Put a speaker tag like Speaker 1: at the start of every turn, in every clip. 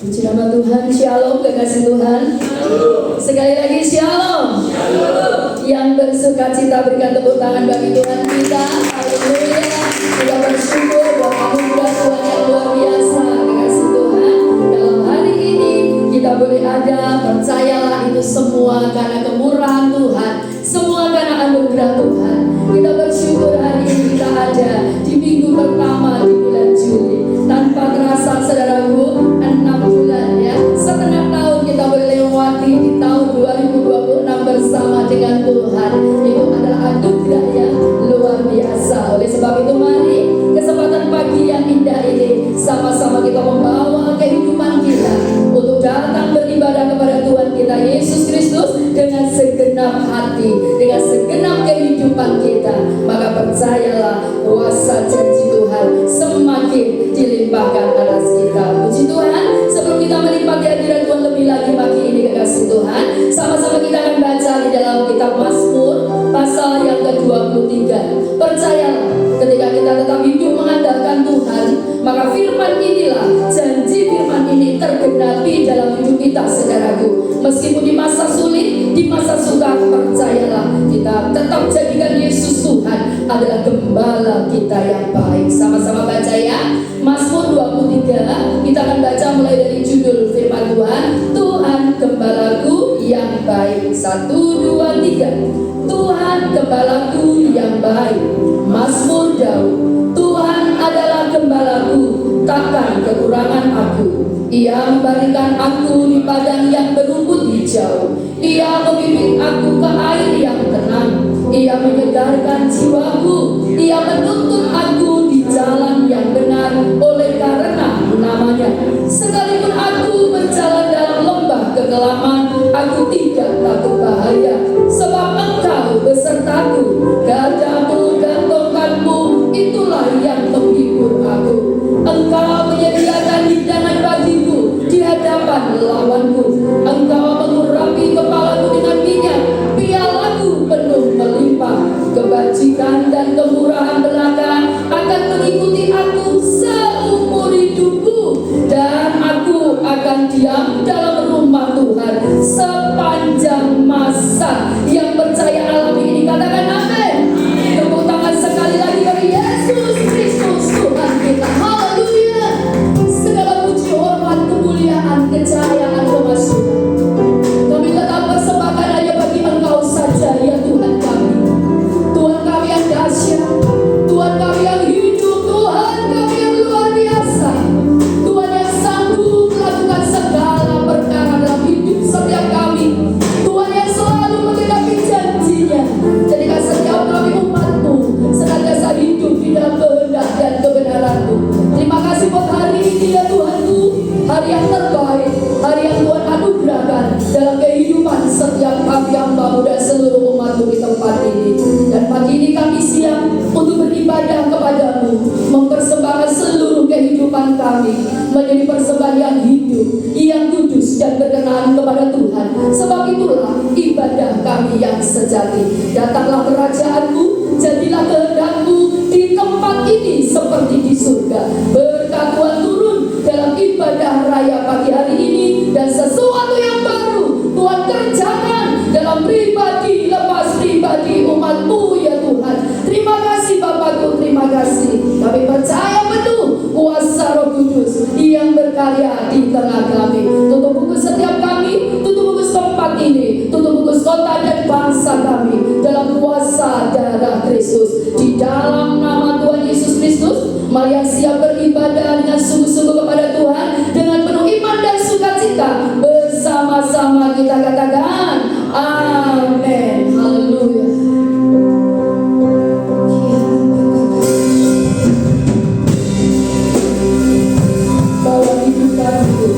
Speaker 1: Puji nama Tuhan. Shalom kekasih Tuhan. Sekali lagi shalom. Yang bersuka cita berikan tepuk tangan bagi Tuhan kita. Haleluya. Kita bersyukur bahwa anugerah Tuhan yang luar biasa kekasih Tuhan. Dalam hari ini kita boleh ada, percayalah itu semua karena kemurahan Tuhan, semua karena anugerah Tuhan. Kita bersyukur hari ini kita ada di minggu pertama di bulan Juli. Tanpa terasa saudaraku, 6 bulan ya, setengah tahun kita boleh lewati di tahun 2026 bersama dengan Tuhan. Itu adalah anugerah yang luar biasa. Oleh sebab itu mari kesempatan pagi yang indah ini sama-sama kita membawa kehidupan kita untuk datang beribadah kepada Tuhan kita Yesus Kristus dengan segenap hati, dengan segenap kehidupan kita. Maka percayalah kuasa janji Tuhan semakin dilimpahkan atas kita. Puji Tuhan. Sebelum kita menikmati hadirat Tuhan lebih lagi pagi ini kekasih Tuhan, sama-sama kita akan baca di dalam kitab Mazmur pasal yang ke-23. Percayalah, ketika kita tetap hidup mengandalkan Tuhan, maka firman inilah, janji firman ini tergenapi dalam hidup kita saudaraku. Meskipun di masa sulit, di masa sukar, percayalah kita tetap jadikan Yesus Tuhan adalah gembala kita yang baik. Sama-sama baca ya, Mazmur 23. Kita akan baca mulai dari judul firman Tuhan, Tuhan gembalaku yang baik. 1, 2, 3. Tuhan gembalaku yang baik. Mazmur Daud. Tuhan adalah gembalaku, takkan kekurangan aku. Ia membaringkan aku di padang yang berumput hijau. Ia membimbing aku ke air yang tenang. Ia menyegarkan jiwaku. Ia menuntun aku di jalan yang benar oleh karena namanya. Sekalipun aku berjalan dalam lembah kekelaman, aku tidak takut bahaya, sebab Engkau besertaku. Gadamu dan tongkatmu itulah yang menghibur aku. Engkau menyediakan hidangan bagiku di hadapan lawanku. Engkau mengurapi kepalaku dengan minyak, pialaku penuh melimpah. Kebajikan dan kemurahan belaka akan mengikuti aku seumur hidupku, dan aku akan diam dalam rumah Tuhan sepanjang masa. Yang percaya alami ini katakan amin. Tepuk tangan sekali lagi bagi Yesus Kristus Tuhan kita. Haleluya. Segala puji, hormat, kemuliaan, kecahayaan, kemasukan kami tetap persembahkan hanya bagi Engkau saja ya Tuhan kami. Tuhan kami yang dahsyat, Tuhan kami yang hidup, Tuhan kami yang luar biasa, Tuhan yang sanggup melakukan segala perkara dalam hidup setiap kami, Tuhan yang selalu menggenapi janjinya. Jadikan setiap kami umat-Mu senantiasa hidup di dalam kehendak dan kebenaran-Mu. Terima kasih buat hari ini ya Tuhanku, hari yang terbaik, hari yang Tuhan anugerahkan dalam kehidupan setiap kami hamba-Mu dan seluruh umat-Mu di tempat ini. Dan pagi ini kami siap untuk beribadah kepada-Mu, mempersembahkan seluruh kehidupan kami menjadi persembahan yang hidup, yang kudus dan berkenan kepada Tuhan. Sebab itulah ibadah kami yang sejati. Datanglah kerajaan-Mu, jadilah kehendak-Mu di tempat ini seperti di surga. Berkat Tuhan turun dalam ibadah raya pagi hari ini, dan sesuatu yang baru Tuhan kerjakan dalam pribadi lepas pribadi umat-Mu ya Tuhan. Terima kasih Bapakku, terima kasih. Kami percaya penuh kuasa Roh Kudus yang berkarya di tengah kami. Tutup bungkus setiap kami, tutup bungkus tempat ini, tutup bungkus kota dan bangsa kami dalam kuasa darah Kristus. Di dalam nama Tuhan Yesus Kristus, mari yang siap beribadah dengan sungguh-sungguh kepada Tuhan dengan penuh iman dan sukacita. Bersama-sama kita katakan amin. Haleluya. Bawa hidup kami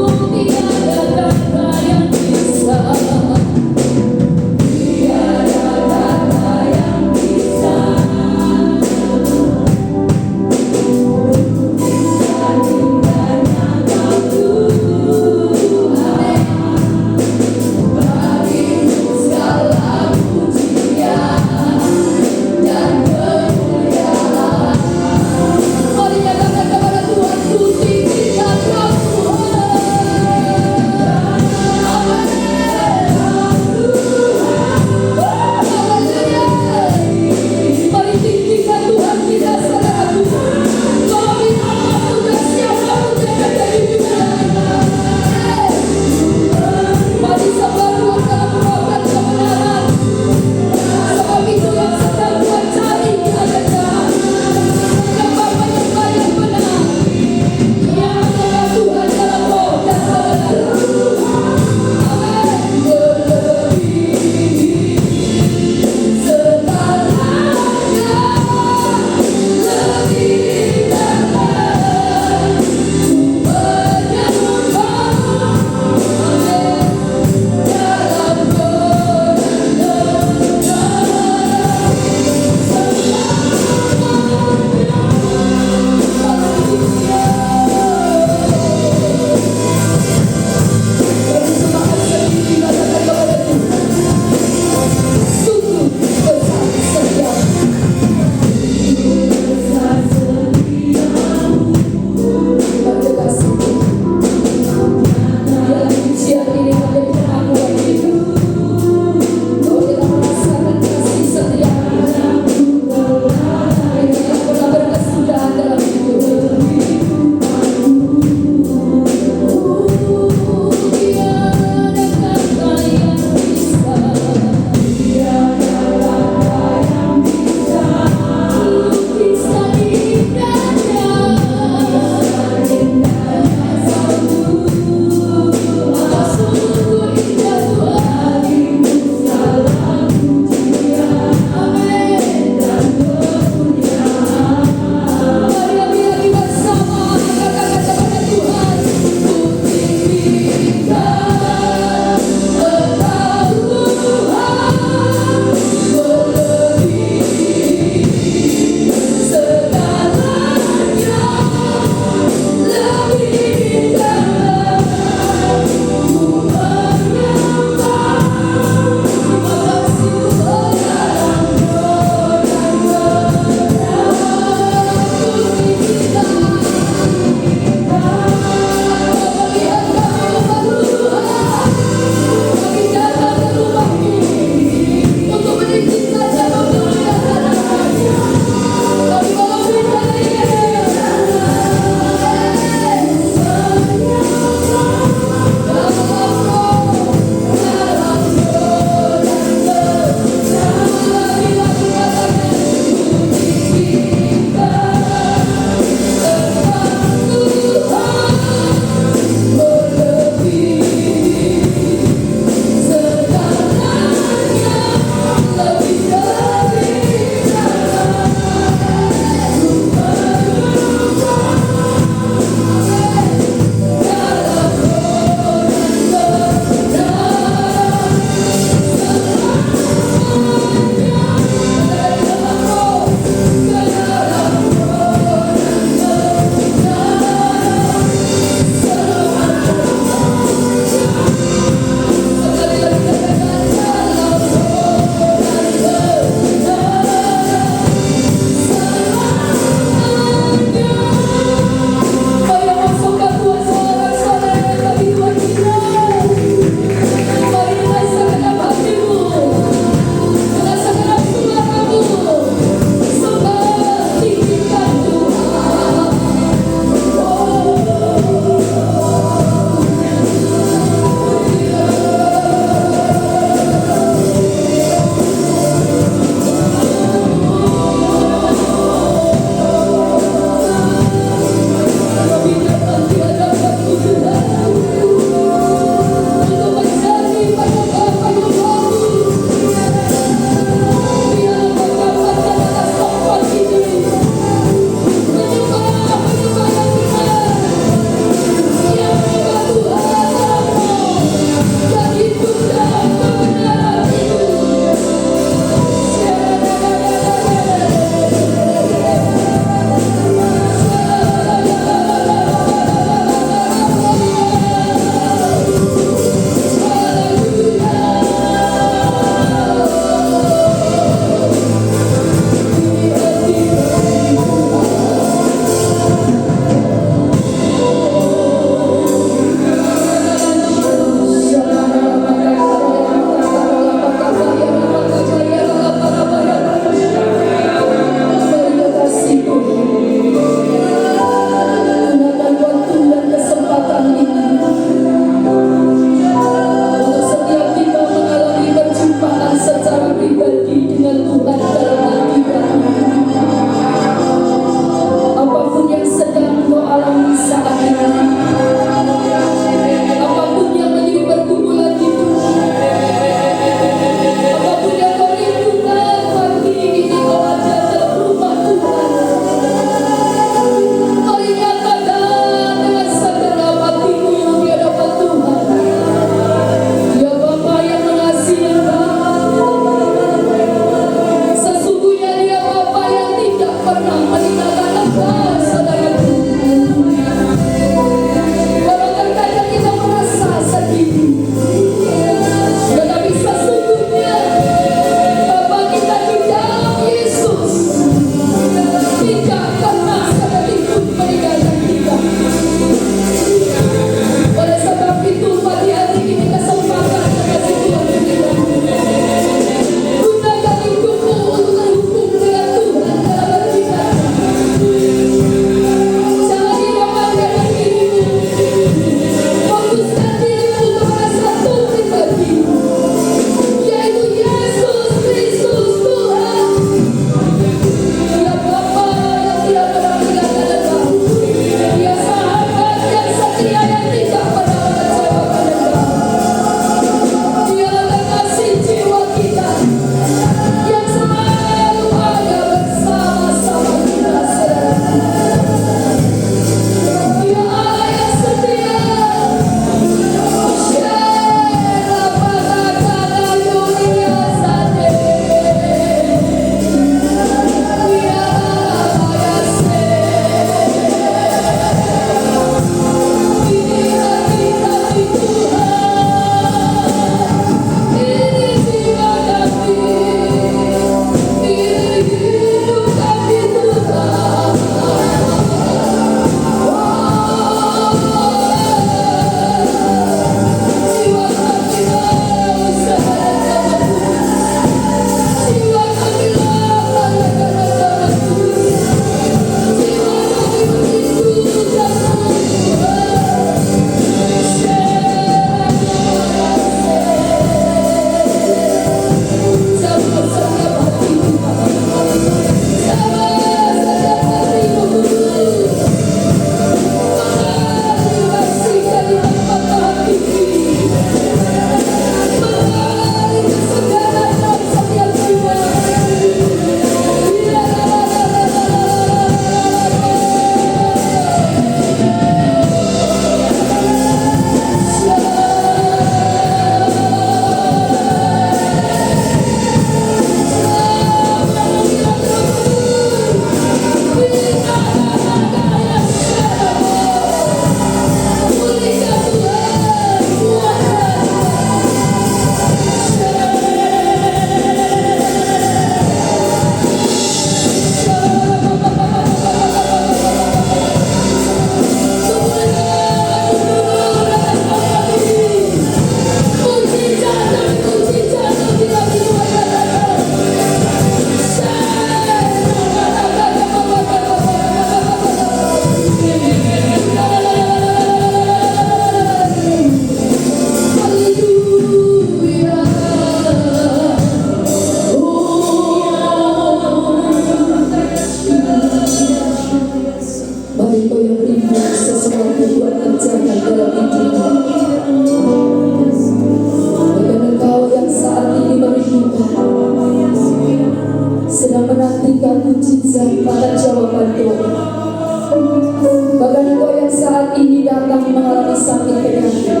Speaker 1: saat ini datang mengalami sakit penyakit,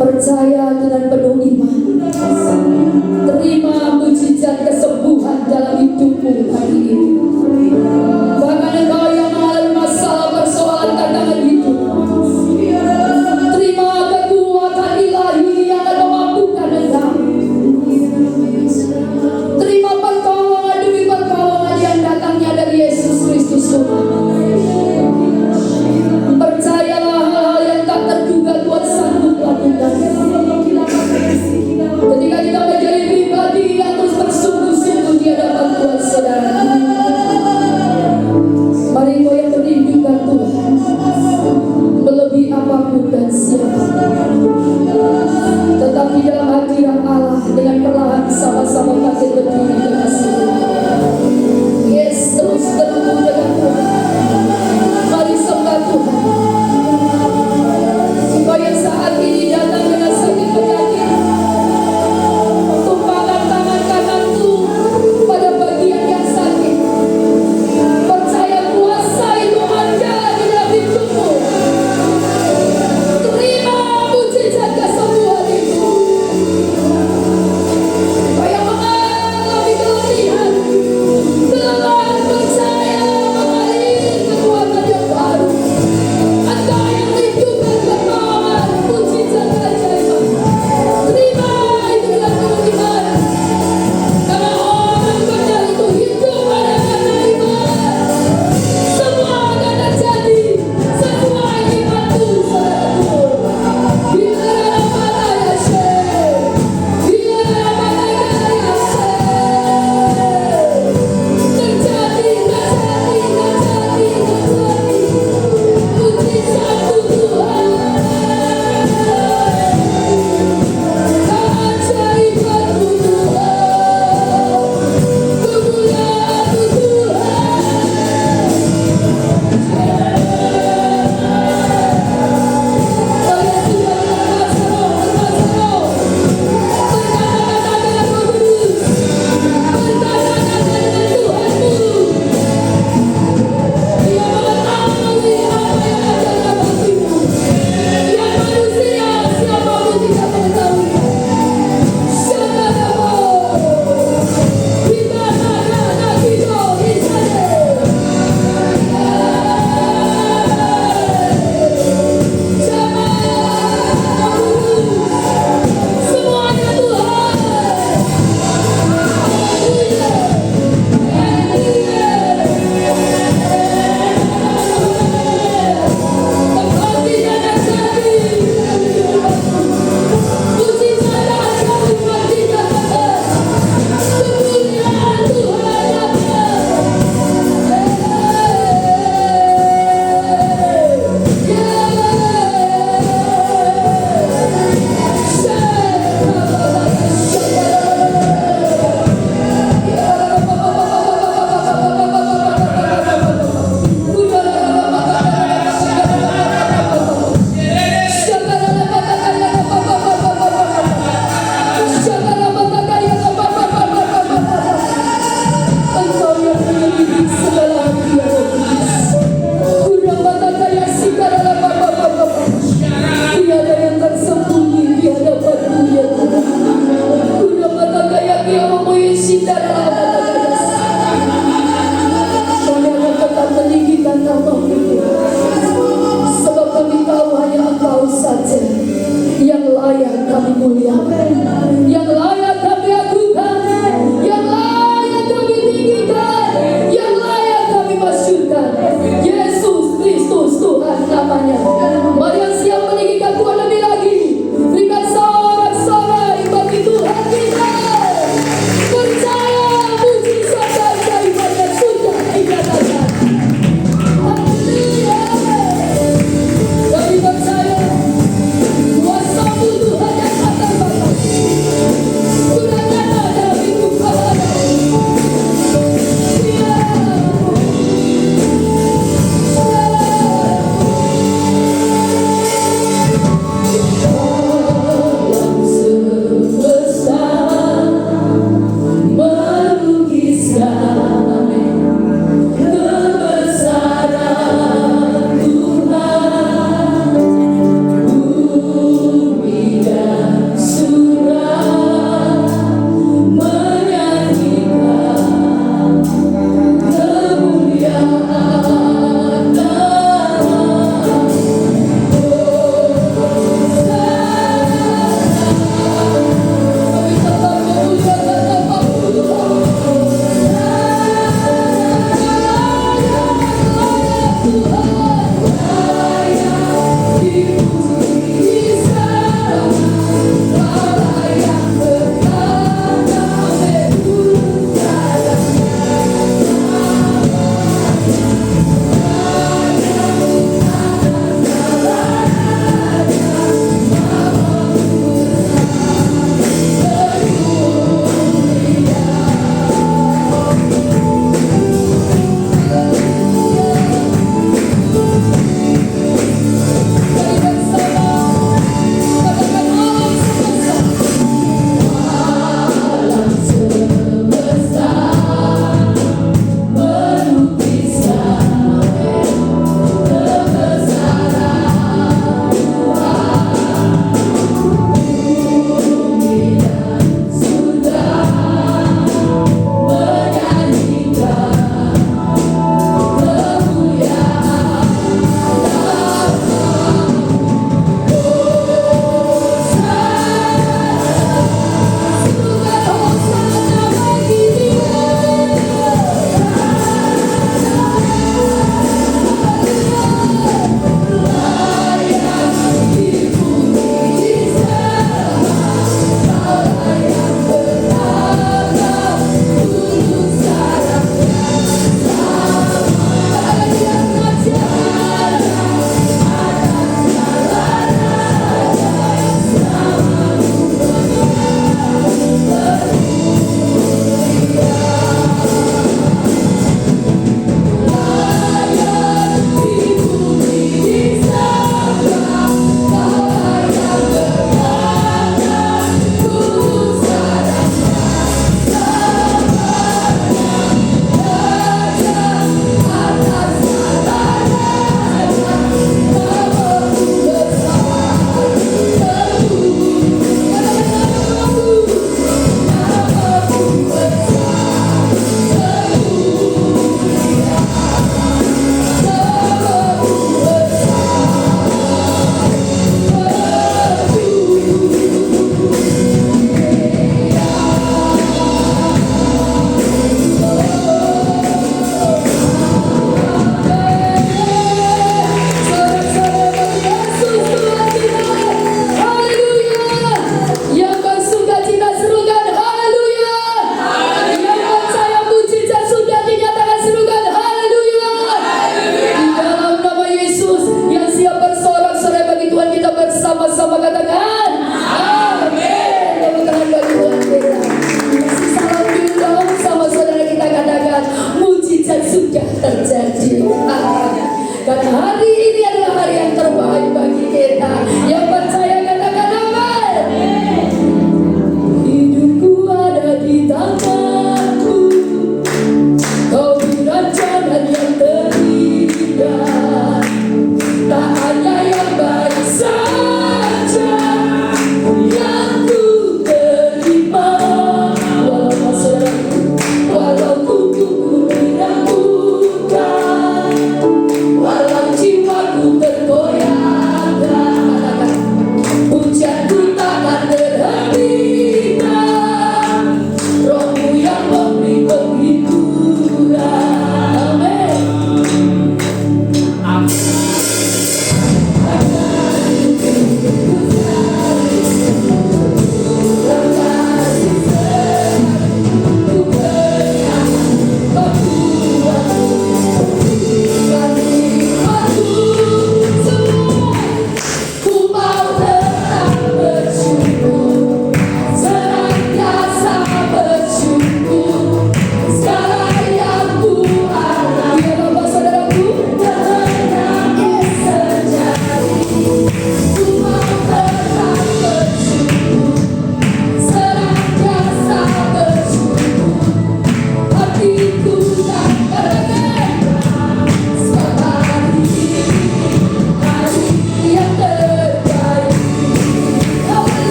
Speaker 1: percaya dengan penuh iman, terima mujizat kesembuhan dalam hidupmu hari ini. Bahkan engkau yang mengalami masalah persoalan tantangan hidup, terima kekuatan ilahi yang akan memampukan engkau. Terima pertolongan demi pertolongan yang datangnya dari Yesus Kristus Tuhan. Percayalah hal-hal yang tak terduga Tuhan sanggup lakukan. Ketika kita menjadi pribadi yang terus bersungguh-sungguh di hadapan Tuhan, saudara, mari kau yang merindukan Tuhan melebihi apapun dan siapapun, tetap di dalam hadirat Allah dengan perlahan sama-sama bangkit berdiri kekasih. Yes, terus bertumbuh dengan Tuhan. Mari sembah Tuhan. Kau yang saat ini datang dengan sakit penyakit, tumpahkan tangan kananmu pada bagian yang sakit. Percaya kuasa itu ada di dalam hidupmu. Terima mujizat kesembuhan itu. Kau yang mengalami keletihan, telah percaya mengalir kekuatan yang baru. Engkau yang rindukan pertolongan, mujizat keajaiban, terima itu dengan penuh iman. Karena orang benar itu hidup hanya karena iman. Semua akan terjadi sesuai imanmu, saudaraku. Bila mana ya Syekh, bila mana ya Syekh, terjadi mujizatmu Tuhan, keajaibanmu Tuhan, kemuliaanmu Tuhan yang akan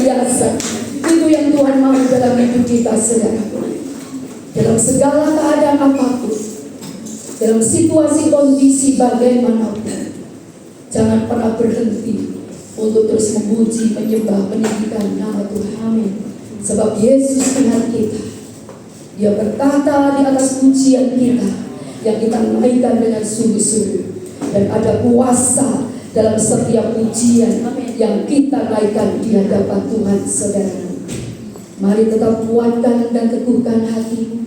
Speaker 1: biasa. Itu yang Tuhan mau dalam hidup kita, saudara. Dalam segala keadaan apapun, dalam situasi kondisi bagaimanapun, jangan pernah berhenti untuk terus memuji, menyembah, meninggikan nama Tuhan. Amin. Sebab Yesus Tuhan kita, Dia bertata di atas pujian kita, yang kita naikkan dengan sungguh-sungguh. Dan ada kuasa dalam setiap pujian yang kita naikkan di hadapan Tuhan, saudara. Mari tetap kuatkan dan teguhkan hatimu,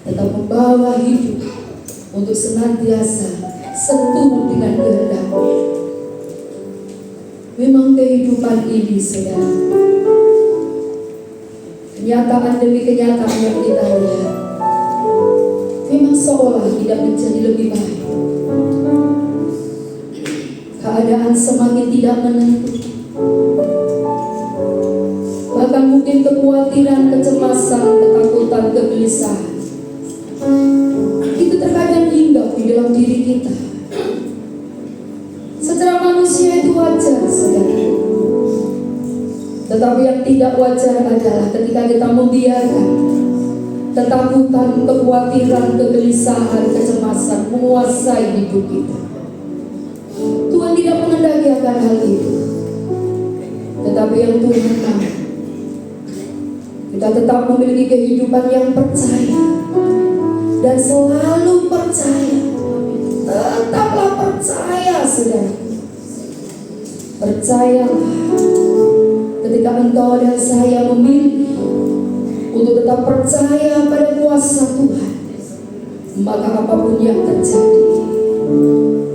Speaker 1: tetap membawa hidup untuk senantiasa seturut dengan kehendak-Mu. Memang kehidupan ini, saudara, kenyataan demi kenyataan yang kita lihat, memang seolah tidak menjadi lebih baik. Keadaan semakin tidak menentu. Bahkan mungkin kekhawatiran, kecemasan, ketakutan, kegelisahan itu terkadang hinggap di dalam diri kita. Secara manusia itu wajar, saudara. Tetapi yang tidak wajar adalah ketika kita membiarkan ketakutan, kekhawatiran, kegelisahan, kecemasan menguasai hidup kita. Tuhan tidak mengendaki akan hal itu. Tetapi yang Tuhan mau, kita tetap memiliki kehidupan yang percaya dan selalu percaya. Tetaplah percaya, saudara. Percayalah, ketika engkau dan saya memilih untuk tetap percaya pada kuasa Tuhan, maka apapun yang terjadi,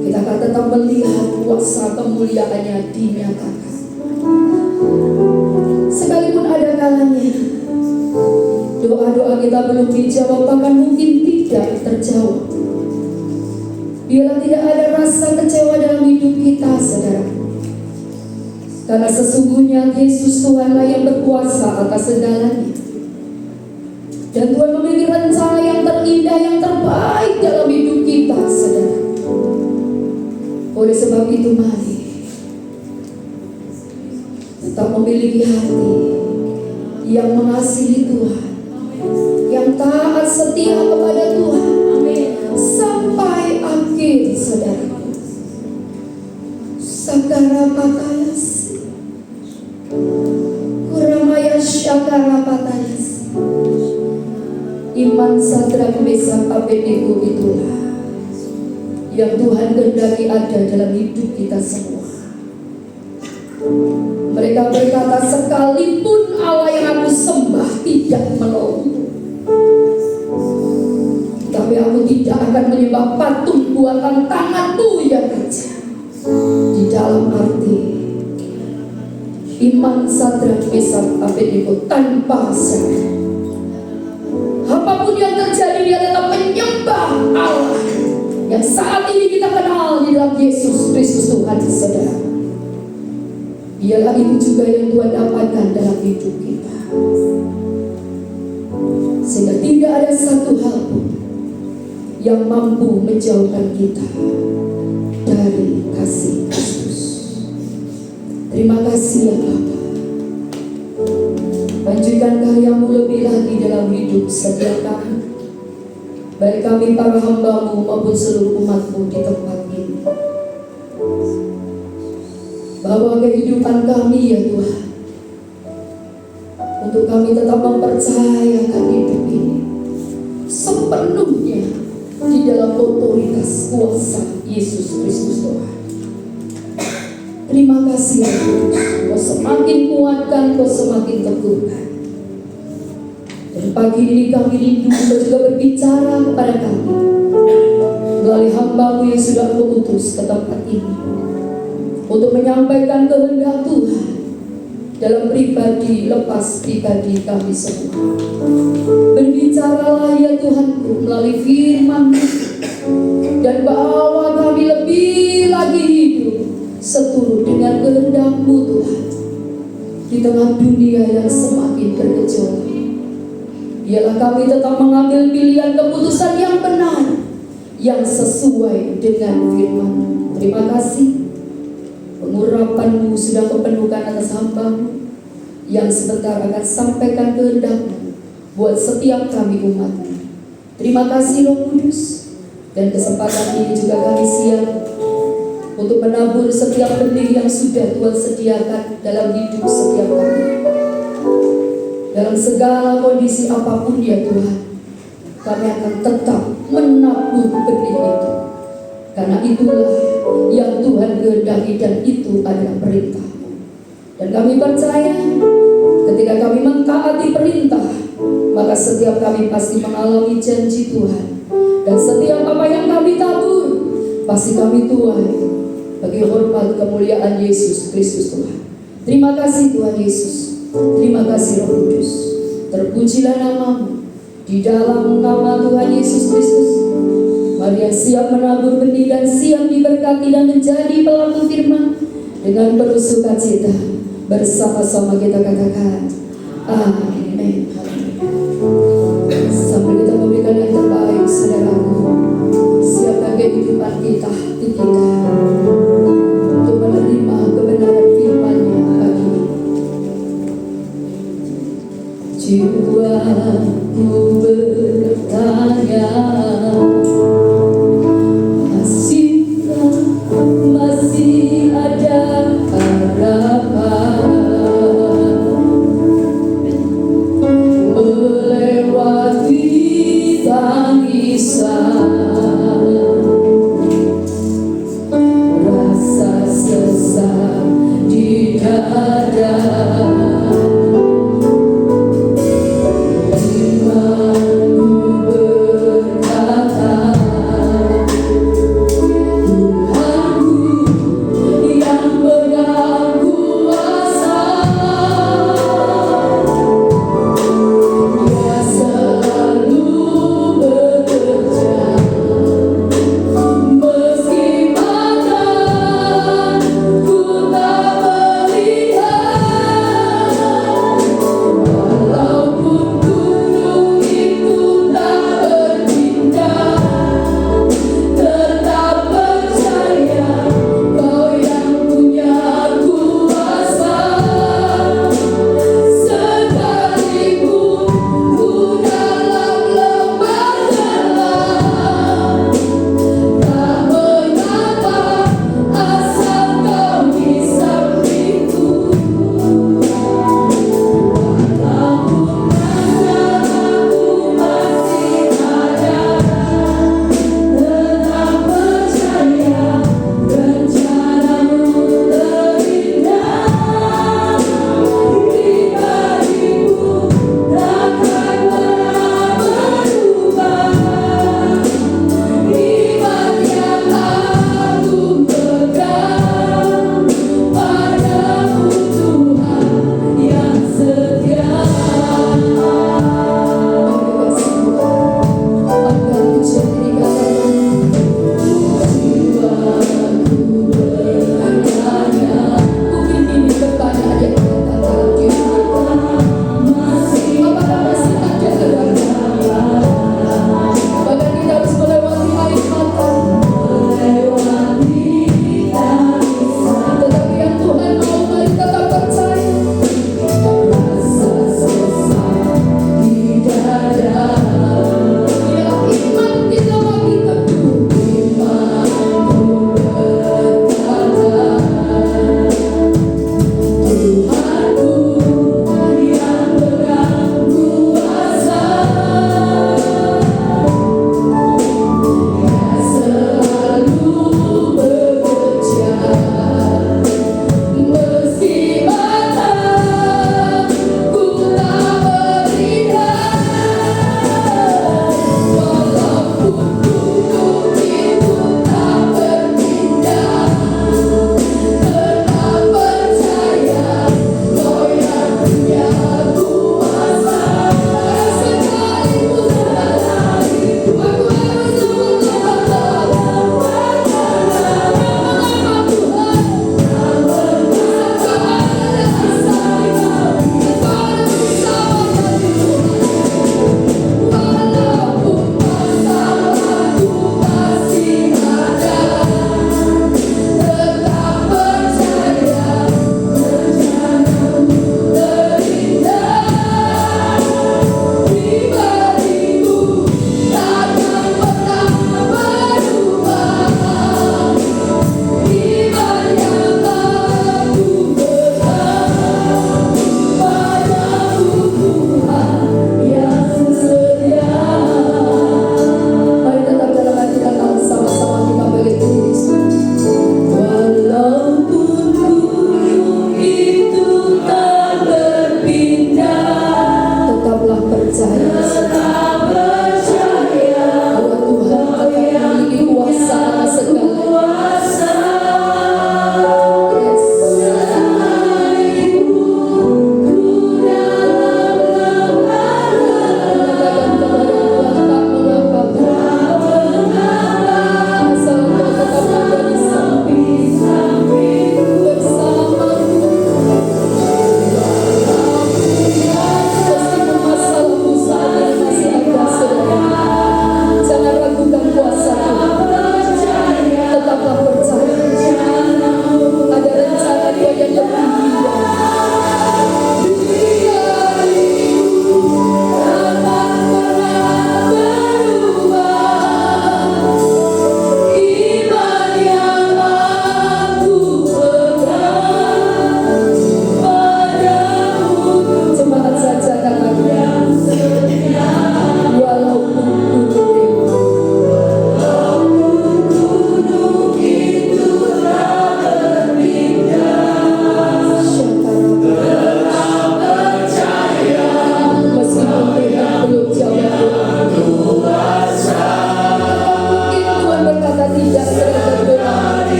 Speaker 1: kita akan tetap melihat kuasa kemuliaannya dinyatakan. Sekalipun ada kalanya doa-doa kita belum dijawab, bahkan mungkin tidak terjawab, biarlah tidak ada rasa kecewa dalam hidup kita, saudara. Karena sesungguhnya Yesus Tuhanlah yang berkuasa atas segalanya. Dan Tuhan memiliki rencana yang terindah, yang terbaik dalam hidup kita, saudara. Oleh sebab itu, mari tetap memiliki hati yang mengasihi Tuhan, yang taat setia kepada Tuhan sampai akhir, saudara. Sakara patayas, kuramaya syakara patayas. Iman Sadrak Mesak Abednego itulah yang Tuhan kehendaki ada dalam hidup kita semua. Mereka berkata, sekalipun Allah yang aku sembah tidak menolongku, tapi aku tidak akan menyembah patung buatan tanganmu yang kecil. Di dalam arti iman Sadrak Mesak Abednego tanpa syarat. Apapun yang terjadi, dia tetap menyembah Allah yang saat ini kita kenal di dalam Yesus Kristus Tuhan, saudara. Biarlah itu juga yang Tuhan dapatkan dalam hidup kita, sehingga tidak ada satu hal pun yang mampu menjauhkan kita dari kasih Kristus. Terima kasih ya Bapa. Lanjutkan karya-Mu lebih lagi dalam hidup setiap kami, baik kami para hamba-Mu maupun seluruh umat-Mu di tempat ini. Bawa kehidupan kami ya Tuhan, untuk kami tetap mempercayakan hidup ini sepenuhnya di dalam otoritas kuasa Yesus Kristus Tuhan. Terima kasih ya Tuhan. Kau semakin kuatkan, Kau semakin teguhkan. Dan pagi ini kami rindu Kau juga berbicara kepada kami melalui hamba-Mu yang sudah Kau utus ke tempat ini untuk menyampaikan kehendak Tuhan dalam pribadi lepas pribadi kami semua. Berbicaralah ya Tuhanku melalui firman-Mu, dan bawa kami lebih lagi hidup seturut dengan kehendak-Mu Tuhan di tengah dunia yang semakin bergejolak. Biarlah kami tetap mengambil pilihan keputusan yang benar, yang sesuai dengan firman-Mu. Terima kasih. Pengurapan urapan-urapan-Mu sudah Kau penuhkan atas hamba-Mu yang sebentar akan sampaikan kehendak-Mu buat setiap kami umat-Mu. Terima kasih Roh Kudus, dan kesempatan ini juga kami siap untuk menabur setiap benih yang sudah Tuhan sediakan dalam hidup setiap kami. Dalam segala kondisi apapun ya Tuhan, kami akan tetap menabur benih itu. Karena itulah yang Tuhan kehendaki dan itu adalah perintah. Dan kami percaya ketika kami mentaati perintah, maka setiap kami pasti mengalami janji Tuhan. Dan setiap apa yang kami tabur, pasti kami tuai bagi hormat kemuliaan Yesus Kristus Tuhan. Terima kasih Tuhan Yesus. Terima kasih Roh Kudus. Terpujilah nama-Mu di dalam nama Tuhan Yesus Kristus. Mari yang siap menabur benih dan siap diberkati dan menjadi pelaku firman, dengan penuh sukacita bersama-sama kita katakan amin. Sambil kita memberikan yang terbaik, saudaraku, siapkan kehidupan kita untuk menerima kebenaran firman-Nya pagi ini. Jiwaku bertanya, masih ada harapan melewati tangisan.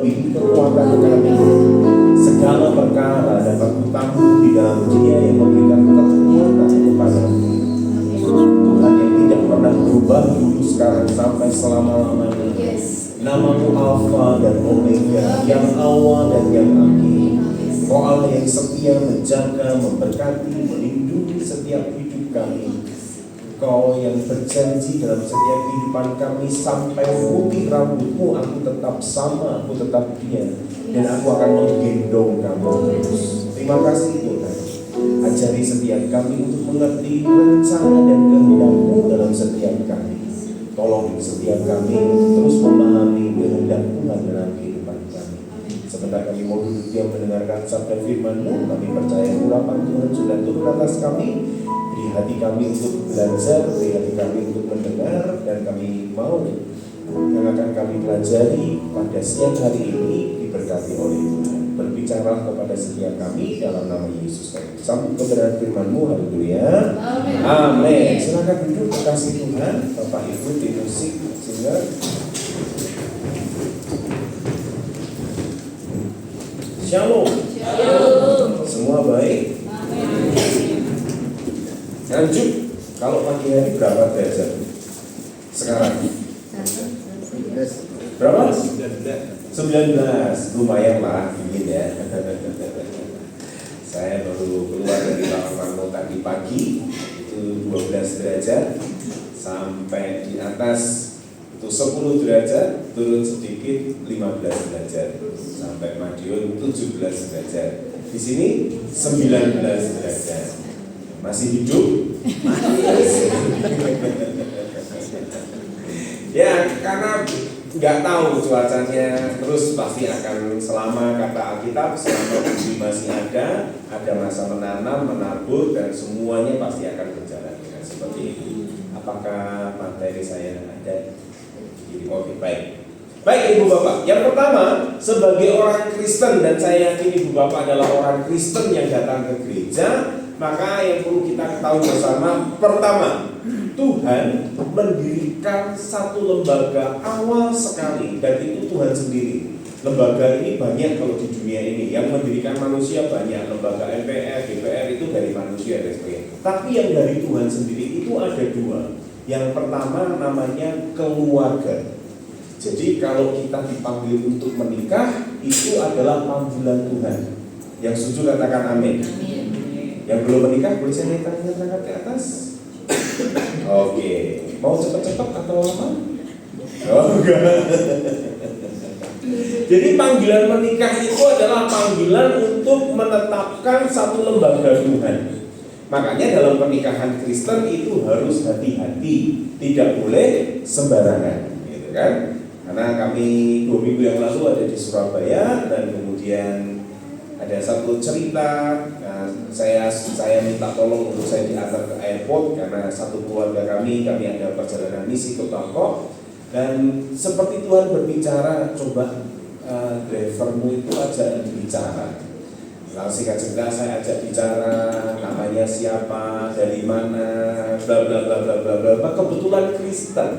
Speaker 2: melebihi kekuatan kami. Segala perkara dapat kutanggung di dalam Dia yang memberikan kekuatan kepadamu. Tuhan yang tidak pernah berubah dulu, sekarang, sampai selama-lamanya. Namamu Alfa dan Omega, yang awal dan yang akhir. Kau Allah yang setia menjaga, memberkati, melindungi setiap hidup kami. Kau yang berjanji dalam setiap kehidupan kami, sampai putih rambutmu aku tetap sama, aku tetap Dia, dan aku akan menggendong kamu. Terima kasih Tuhan. Ajari setiap kami untuk mengerti rencana dan kehendak-Mu dalam setiap kami. Tolong setiap kami terus memahami kehendak Tuhan dalam kehidupan kami. Sebentar kami mau duduk diam mendengarkan sabda firman-Mu, kami percaya urapan Tuhan sudah turun atas kami. Beri hati kami untuk belajar, beri hati kami untuk mendengar, dan kami mau yang akan kami pelajari pada siang hari ini diberkati oleh Tuhan. Berbicara kepada setiap kami dalam nama Yesus. Sambut kebenaran firman-Mu, haleluya. Amin. Silakan duduk, kasih Tuhan. Bapak Ibu di musik, singer. Shalom. Semua baik? Lanjut. Kalau pagi hari berapa derajat? Sekarang? Berapa? 19. Lumayan lah, dingin ya. Saya baru keluar dari lapangan tadi pagi, itu 12 derajat, sampai di atas itu 10 derajat, turun sedikit 15 derajat, sampai Madiun 17 derajat. Di sini 19 derajat. Masih hidup? Ya, karena nggak tahu cuacanya, terus pasti akan selama kata Alkitab, selama bumi masih ada masa menanam, menabur, dan semuanya pasti akan berjalan dengan seperti itu. Apakah materi saya ada? Oke, baik. Baik Ibu Bapak, yang pertama, sebagai orang Kristen, dan saya yakin Ibu Bapak adalah orang Kristen yang datang ke gereja, maka yang perlu kita ketahui bersama, pertama, Tuhan mendirikan satu lembaga awal sekali, dan itu Tuhan sendiri. Lembaga ini banyak kalau di dunia ini, yang mendirikan manusia banyak, lembaga MPR, DPR itu dari manusia dan sebagainya. Tapi yang dari Tuhan sendiri itu ada dua. Yang pertama namanya keluarga. Jadi kalau kita dipanggil untuk menikah, itu adalah panggilan Tuhan. Yang setuju katakan amin. Yang belum menikah boleh saya minta tangan ke atas. Oke, mau cepat-cepat atau lama? Oh enggak. Jadi panggilan menikah itu adalah panggilan untuk menetapkan satu lembaga Tuhan. Makanya dalam pernikahan Kristen itu harus hati-hati, tidak boleh sembarangan, gitu kan? Karena kami 2 minggu yang lalu ada di Surabaya, dan kemudian ada satu cerita. Saya minta tolong untuk saya diantar ke airport karena satu keluarga kami ada perjalanan misi ke Bangkok, dan seperti Tuhan berbicara, coba drivermu itu ajak bicara. Langsung singkat cerita saya ajak bicara, namanya siapa, dari mana, bla bla bla bla bla bla. Kebetulan Kristen.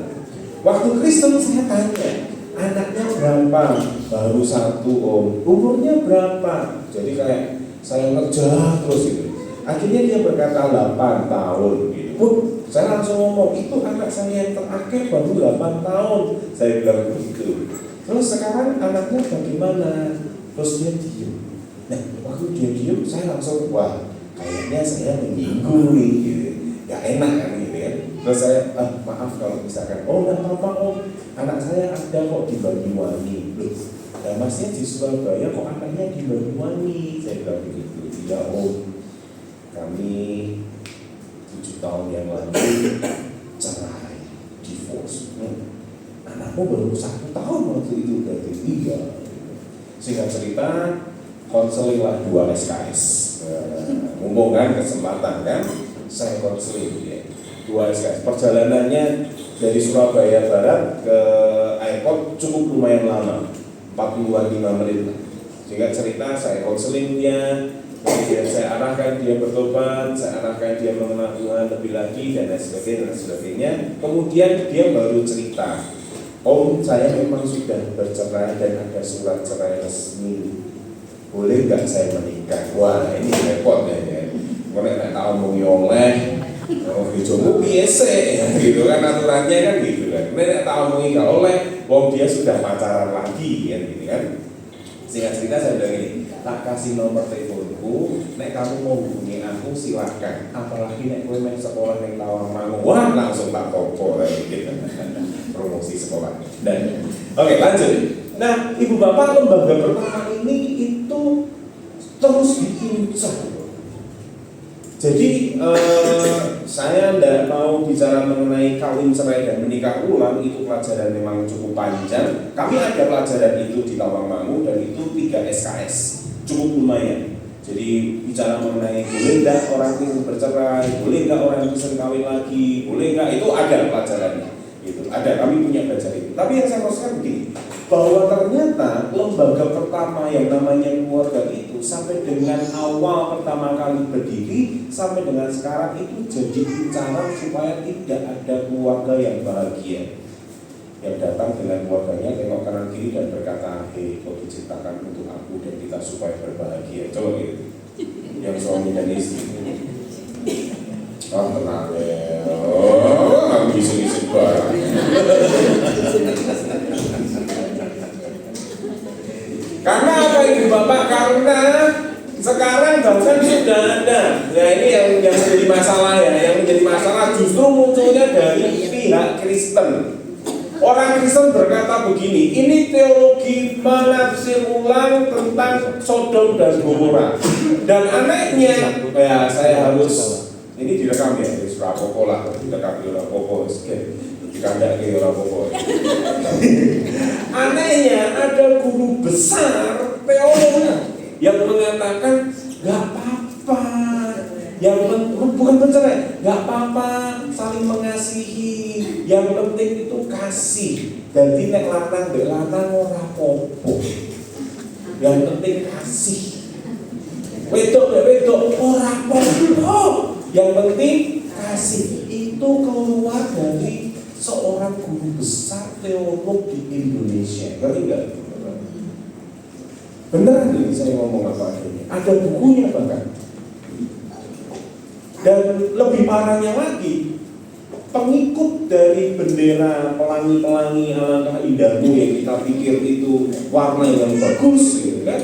Speaker 2: Waktu Kristen saya tanya, anaknya berapa? Baru 1 om. Umurnya berapa? Jadi kayak saya ngejar terus itu. Akhirnya dia berkata 8 tahun gitu. Saya langsung ngomong, itu anak saya yang terakhir baru 8 tahun. Saya bilang begitu. Terus sekarang anaknya bagaimana? Terus dia diem. Nah, waktu dia diem, saya langsung, wah, kayaknya saya menyinggung nih gitu. Ya enak kan gitu ya. Terus saya, maaf kalau misalkan, oh enggak apa-apa om, anak saya ada kok di Banyuwangi. Loh, nah masnya di Surabaya kok anaknya di Banyuwangi? Saya bilang begitu. Iya om, kami 7 tahun yang lalu cerai, divorce. Anakmu baru 1 tahun waktu itu, berarti 3. Singkat cerita, konseling lah 2 SKS. Mumpung kan kesempatan kan, saya konseling ya. 2 SKS. Perjalanannya dari Surabaya Barat ke airport cukup lumayan lama, 45 menit. Singkat cerita, saya konseling dia, kemudian saya arahkan dia bertobat, saya arahkan dia mengenal Tuhan lebih lagi, dan lain sebagainya. Kemudian dia baru cerita, Om, saya memang sudah bercerai dan ada surat cerai resmi. Boleh nggak saya menikah? Wah, ini repot ya. Kalau nggak tahu mau oleh, mau dijomblo biasa, gitu kan aturannya kan gitu kan. Nggak tahu mau nggak oleh, om dia sudah pacaran lagi, ya gitu kan. Singkat cerita saya bilang ini, tak kasih nomor teleponku, nek kamu mau hubungi aku silakan. Apalagi nek kowe main sekolah yang Tawangmangu, wah langsung tak topo gitu. Promosi sekolah. Dan oke, lanjut. Nah, ibu bapak, lembaga pertama ini itu terus diincar. Jadi saya tidak mau bicara mengenai kawin cerai dan menikah ulang, itu pelajaran memang cukup panjang. Kami ada pelajaran itu di Tawangmangu dan itu 3 SKS, cukup lumayan. Jadi bicara mengenai boleh nggak orang itu bercerai, boleh nggak orang itu kawin lagi, boleh nggak, itu ada pelajarannya. Itu ada, kami punya belajar itu. Tapi yang saya maksudkan begini, bahwa ternyata lembaga pertama yang namanya keluarga itu sampai dengan awal pertama kali berdiri sampai dengan sekarang itu jadi incaran supaya tidak ada keluarga yang bahagia, yang datang dengan keluarganya tengok kanan kiri dan berkata, hei, kau diciptakan untuk aku dan kita supaya berbahagia. Coba gitu, yang suami dan istri. Oh tenang ya, aku bisa barang. Karena apa ibu bapak? Karena sekarang bahkan sudah ada. Nah ini yang menjadi masalah ya. Yang menjadi masalah justru munculnya dari pihak Kristen. Orang Kristen berkata begini, ini teologi menafsir ulang tentang Sodom dan Gomora. Dan anehnya, ya saya harus ini direkam ya, di Rapopo lah, direkam di Rapopo, dikandak di Rapopo. Anehnya ada guru besar teolog yang mengatakan nggak apa-apa, yang bukan bercerai, nggak apa-apa, saling mengasihi, yang penting itu kasih. Jadi nek lanang mbek lanang ora apa-apa, yang penting kasih. Wedok mbek wedok ora apa-apa, yang penting kasih. Itu keluar dari seorang guru besar teolog di Indonesia. Ngerti nggak? Benar nih saya ngomong apa adanya. Ada bukunya bahkan. Dan lebih parahnya lagi, pengikut dari bendera pelangi-pelangi alangkah indahmu yang kita pikir itu warna yang bagus, gitu kan?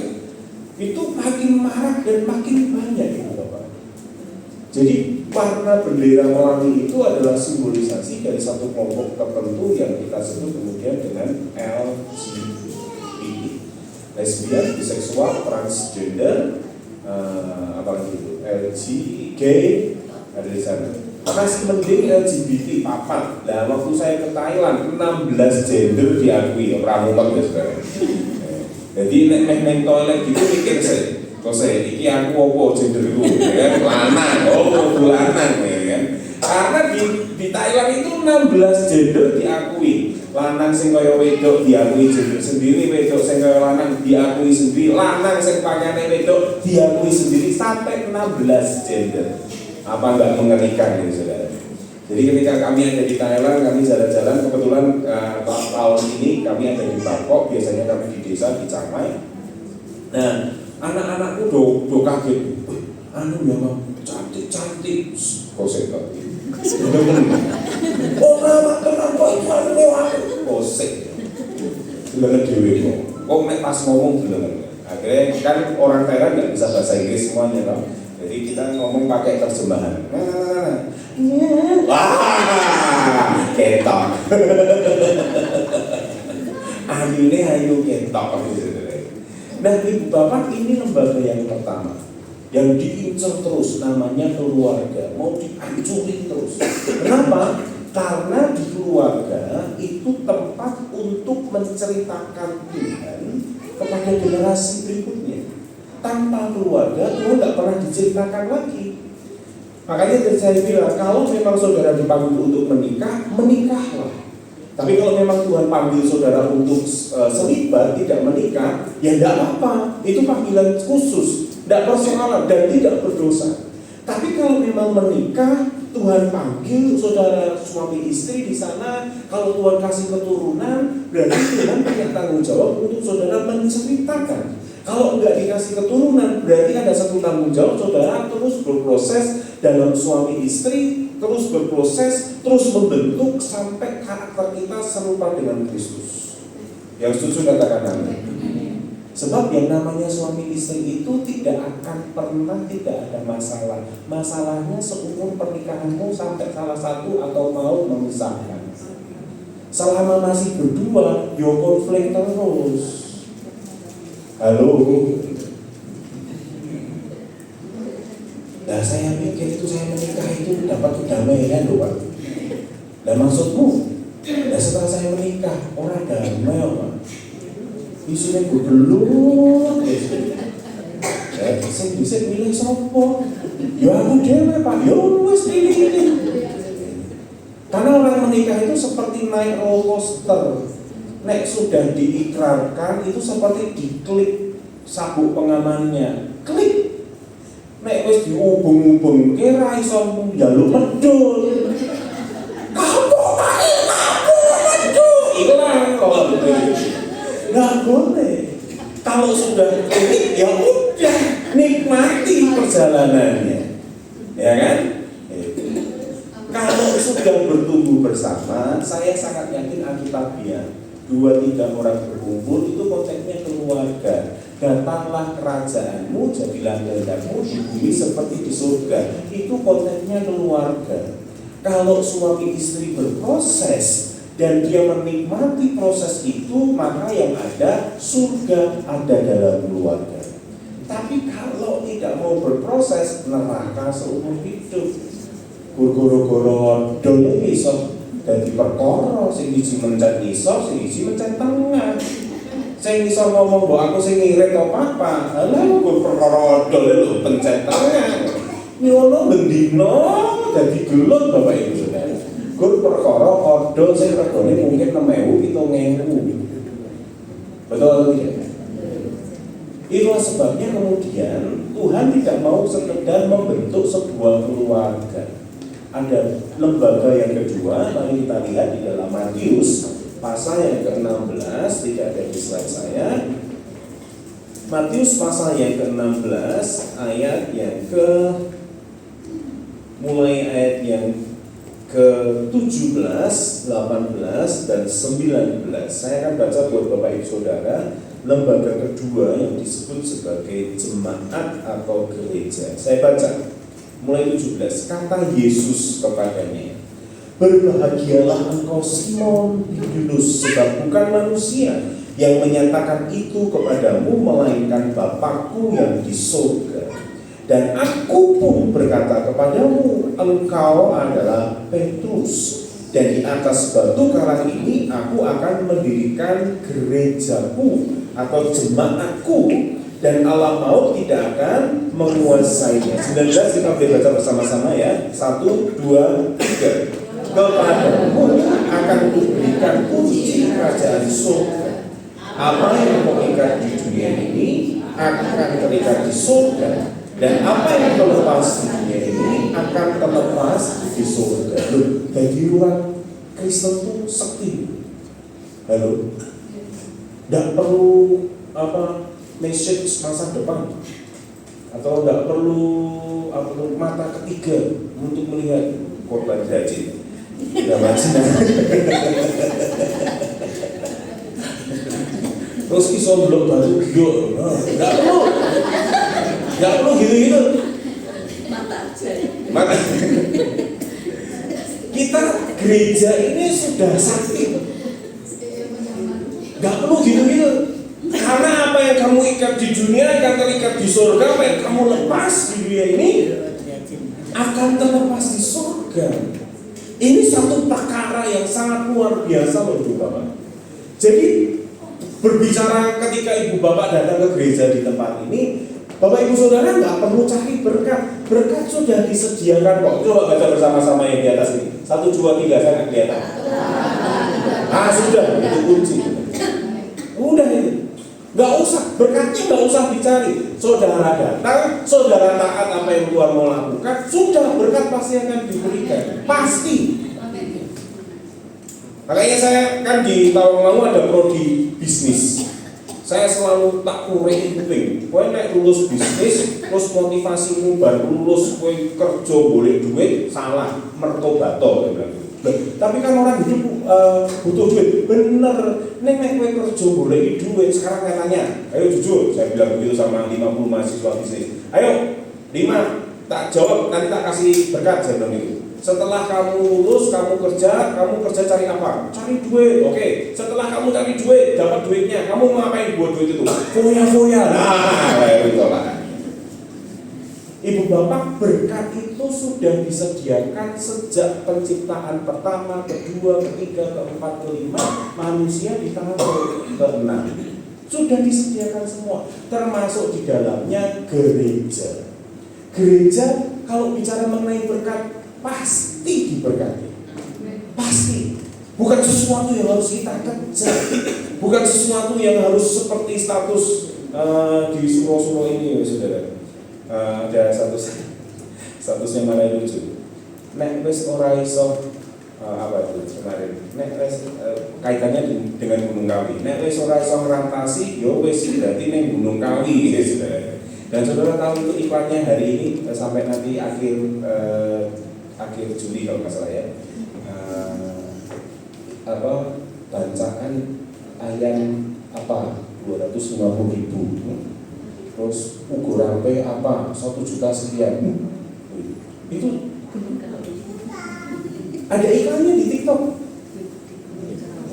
Speaker 2: Itu makin marak dan makin banyak, gitu Bapak. Jadi warna bendera pelangi itu adalah simbolisasi dari satu kelompok tertentu yang kita sebut kemudian dengan LGBT, lesbian, biseksual, transgender, apalagi itu, LG, gay, ada di sana. Masih mending LGBT papat. Nah, waktu saya ke Thailand 16 gender diakui, pramuka ya sekarang. Jadi nek toilet gitu mikir saya, iki aku opo gender itu, ya kan? Lanang, lanang, ya kan? Karena di Thailand itu 16 gender diakui. Lanang sing kaya wedok diakui gender sendiri, wedok sing kaya lanang diakui sendiri, lanang sing pakaiane wedok diakui sendiri, sampai 16 gender. Apa enggak mengerikan ini saudara? Jadi ketika kami ada di Thailand, kami jalan-jalan, kebetulan tahun ini kami ada di Bangkok, biasanya kami di desa di Chiang Mai. Nah, anak-anakku do kaget, anu memang cantik-cantik, kosek banget. Oh, nama tenang kok itu anu lewat, kosek. Bilangan dewe kok nek pas ngomong bilangan. Akhirnya kan orang Thailand nggak bisa bahasa Inggris semuanya kan. Jadi kita ngomong pakai terjemahan. Wah, ketok. Ayune ayu ketok. Nah, ibu bapak, ini lembaga yang pertama yang diincar terus, namanya keluarga, mau dihancurin terus. Kenapa? Karena di keluarga itu tempat untuk menceritakan Tuhan kepada generasi berikutnya. Tanpa keluarga, Tuhan tidak pernah diceritakan lagi. Makanya saya bilang, kalau memang saudara dipanggil untuk menikah, menikahlah. Tapi kalau memang Tuhan panggil saudara untuk selibat, tidak menikah, ya tidak apa-apa. Itu panggilan khusus, tidak persoalan dan tidak berdosa. Tapi kalau memang menikah, Tuhan panggil saudara suami istri di sana, kalau Tuhan kasih keturunan, berarti Tuhan punya tanggung jawab untuk saudara menceritakan. Kalau enggak dikasih keturunan, berarti ada satu tanggung jawab saudara terus berproses dalam suami istri, terus berproses, terus membentuk sampai karakter kita serupa dengan Kristus. Yang setuju katakan amin. Sebab yang namanya suami istri itu tidak akan pernah tidak ada masalah. Masalahnya seumur pernikahanmu sampai salah satu atau mau memisahkan. Selama masih berdua, yo konflik terus. Halo. Nah saya pikir itu saya menikah itu dapat kedamaian loh Pak. Dan maksudmu, nah setelah saya menikah orang damai Pak. Isunya gue belum, saya bisa milih sopo, ya aku dewe Pak, ya wes pilih. Karena orang menikah itu seperti naik roller coaster, naik sudah diikrarkan itu seperti diklik sabuk pengamannya, klik, naik wes diubung-ubung, kira iso jalur medul, kamu medul, hilang kalau begitu. Nggak boleh. Kalau sudah klik, ya udah nikmati perjalanannya, ya kan? Kalau sudah bertumbuh bersama, saya sangat yakin Alkitabiah 2-3 orang berkumpul itu konteksnya keluarga. Datanglah kerajaanmu, jadilah kehendakmu di bumi seperti di surga. Itu konteksnya keluarga. Kalau suami istri berproses dan dia menikmati proses itu, maka yang ada surga ada dalam keluarga. Tapi kalau tidak mau berproses, neraka seumur hidup. Goro-goro dole iso dadi perkara, sing siji mencet isor, sing siji mencet tengah. Sing iso ngomong mbok aku sing ngirit apa? Alah kok perkara dole lho pencet tengah. Ngono bendino dadi gelut Bapak Ibu Saudara. Gur perkara odol sing regane mungkin 6.000 7.000. Betul atau tidak? Itulah sebabnya kemudian Tuhan tidak mau sekedar membentuk sebuah keluarga. Ada lembaga yang kedua, mari kita lihat di dalam Matius pasal yang ke-16, tidak ada di slide saya. Matius pasal yang ke-16 ayat yang mulai ayat yang ke-17, 18, dan 19. Saya akan baca buat Bapak Ibu Saudara lembaga kedua yang disebut sebagai jemaat atau gereja. Saya baca mulai 17. Kata Yesus kepadanya, berbahagialah engkau Simon Yunus, sebab bukan manusia yang menyatakan itu kepadamu, melainkan Bapakku yang di surga. Dan aku pun berkata kepadamu, engkau adalah Petrus, dan di atas batu karang ini aku akan mendirikan gerejaku atau jemaatku, dan alam maut tidak akan menguasainya. 19 kita boleh baca bersama-sama ya. 1, 2, 3. Kepadamu akan kuberikan kunci kerajaan surga. Apa yang mengikat di dunia ini akan terikat di surga, dan apa yang terlepas di dunia ini akan terlepas di surga. Loh, bagi orang Kristen itu sekti. Halo, tidak perlu message masa depan, atau tidak perlu mata ketiga untuk melihat korban rajin. Tidak macam. Terus iso belum batu bio, tidak perlu. Nggak perlu gitu-gitu. Mata. Kita gereja ini sudah sakti. Nggak perlu gitu-gitu. Karena apa yang kamu ikat di dunia akan terikat di surga. Apa yang kamu lepas di dunia ini akan terlepas di surga. Ini satu perkara yang sangat luar biasa loh Ibu Bapak. Jadi berbicara ketika Ibu Bapak datang ke gereja di tempat ini, Bapak Ibu Saudara nggak perlu cari berkat. Berkat sudah disediakan kok. Coba baca bersama-sama yang di atas ini. 1, 2, 3, saya nggak kelihatan. Sudah, itu kunci. Udah ini. Nggak usah, berkatnya nggak usah dicari. Saudara datang, saudara taat apa yang Tuhan mau lakukan, sudah berkat pasti akan diberikan. Pasti. Makanya saya kan di tahun lalu ada prodi bisnis. Saya selalu tak kurein kuping. Kowe nek lulus bisnis, terus motivasimu baru lulus kowe kerja boleh duit, salah, mertobato. Tapi kan orang hidup butuh duit, bener. Nek kowe kerja boleh duit, sekarang saya tanya, ayo jujur, saya bilang begitu sama 50 mahasiswa bisnis. Ayo, 5, tak jawab, nanti tak kasih berkat, saya bilang gitu. Setelah kamu lulus, kamu kerja cari apa? Cari duit, oke. Setelah kamu cari duit, dapat duitnya, kamu mau ngapain buat duit itu? Foya-foya, nah, kayak gitu lah. Ibu bapak, berkat itu sudah disediakan sejak penciptaan pertama, kedua, ketiga, keempat, kelima, manusia di tahun ke-6. Sudah disediakan semua, termasuk di dalamnya gereja. Gereja kalau bicara mengenai berkat, pasti diberkati, pasti. Bukan sesuatu yang harus kita kejar, bukan sesuatu yang harus seperti status di suro-suro ini, ya saudara. Ada statusnya mana lucu. Nek wis ora iso apa itu kemarin. Nek wis kaitannya dengan Gunung Kawi. Nek wis ora iso ngrantasi, yo wis berarti ning Gunung Kawi, ya saudara. Dan saudara tahu itu iklannya hari ini sampai nanti akhir Juli kalau nggak salah ya, bancaan ayam 250.000, terus ukuran P 1 juta sekian. Itu ada iklannya di TikTok.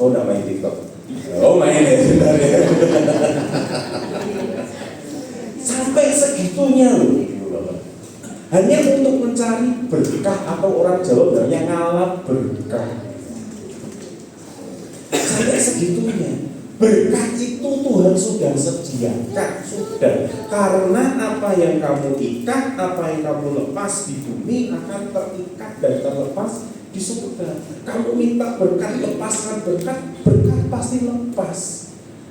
Speaker 2: Oh, namanya TikTok. Oh, main ya sebenarnya. Sampai segitunya loh. Hanya untuk mencari berkah, atau orang Jawa bilangnya ngalap berkah. Sampai segitunya. Berkah itu Tuhan sudah sediakan, sudah. Karena apa yang kamu ikat, apa yang kamu lepas di bumi akan terikat dan terlepas di surga. Kamu minta berkat, lepaskan berkat, berkat pasti lepas.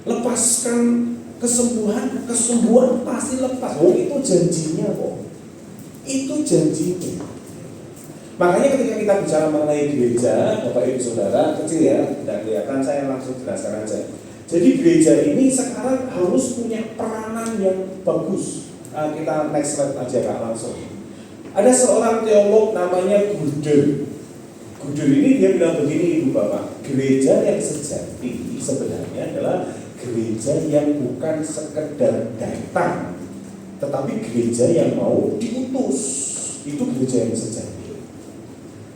Speaker 2: Lepaskan kesembuhan pasti lepas. Oh, itu janjinya kok. Itu janjinya. Makanya ketika kita bicara mengenai gereja, Bapak Ibu Saudara, kecil ya, tidak kelihatan, saya langsung jelaskan aja. Jadi gereja ini sekarang harus punya peranan yang bagus. Kita next slide aja Kak, langsung. Ada seorang teolog namanya Gudel. Gudel ini dia bilang begini Ibu Bapak, gereja yang sejati sebenarnya adalah gereja yang bukan sekedar datang, tetapi gereja yang mau diutus. Itu gereja yang sejati.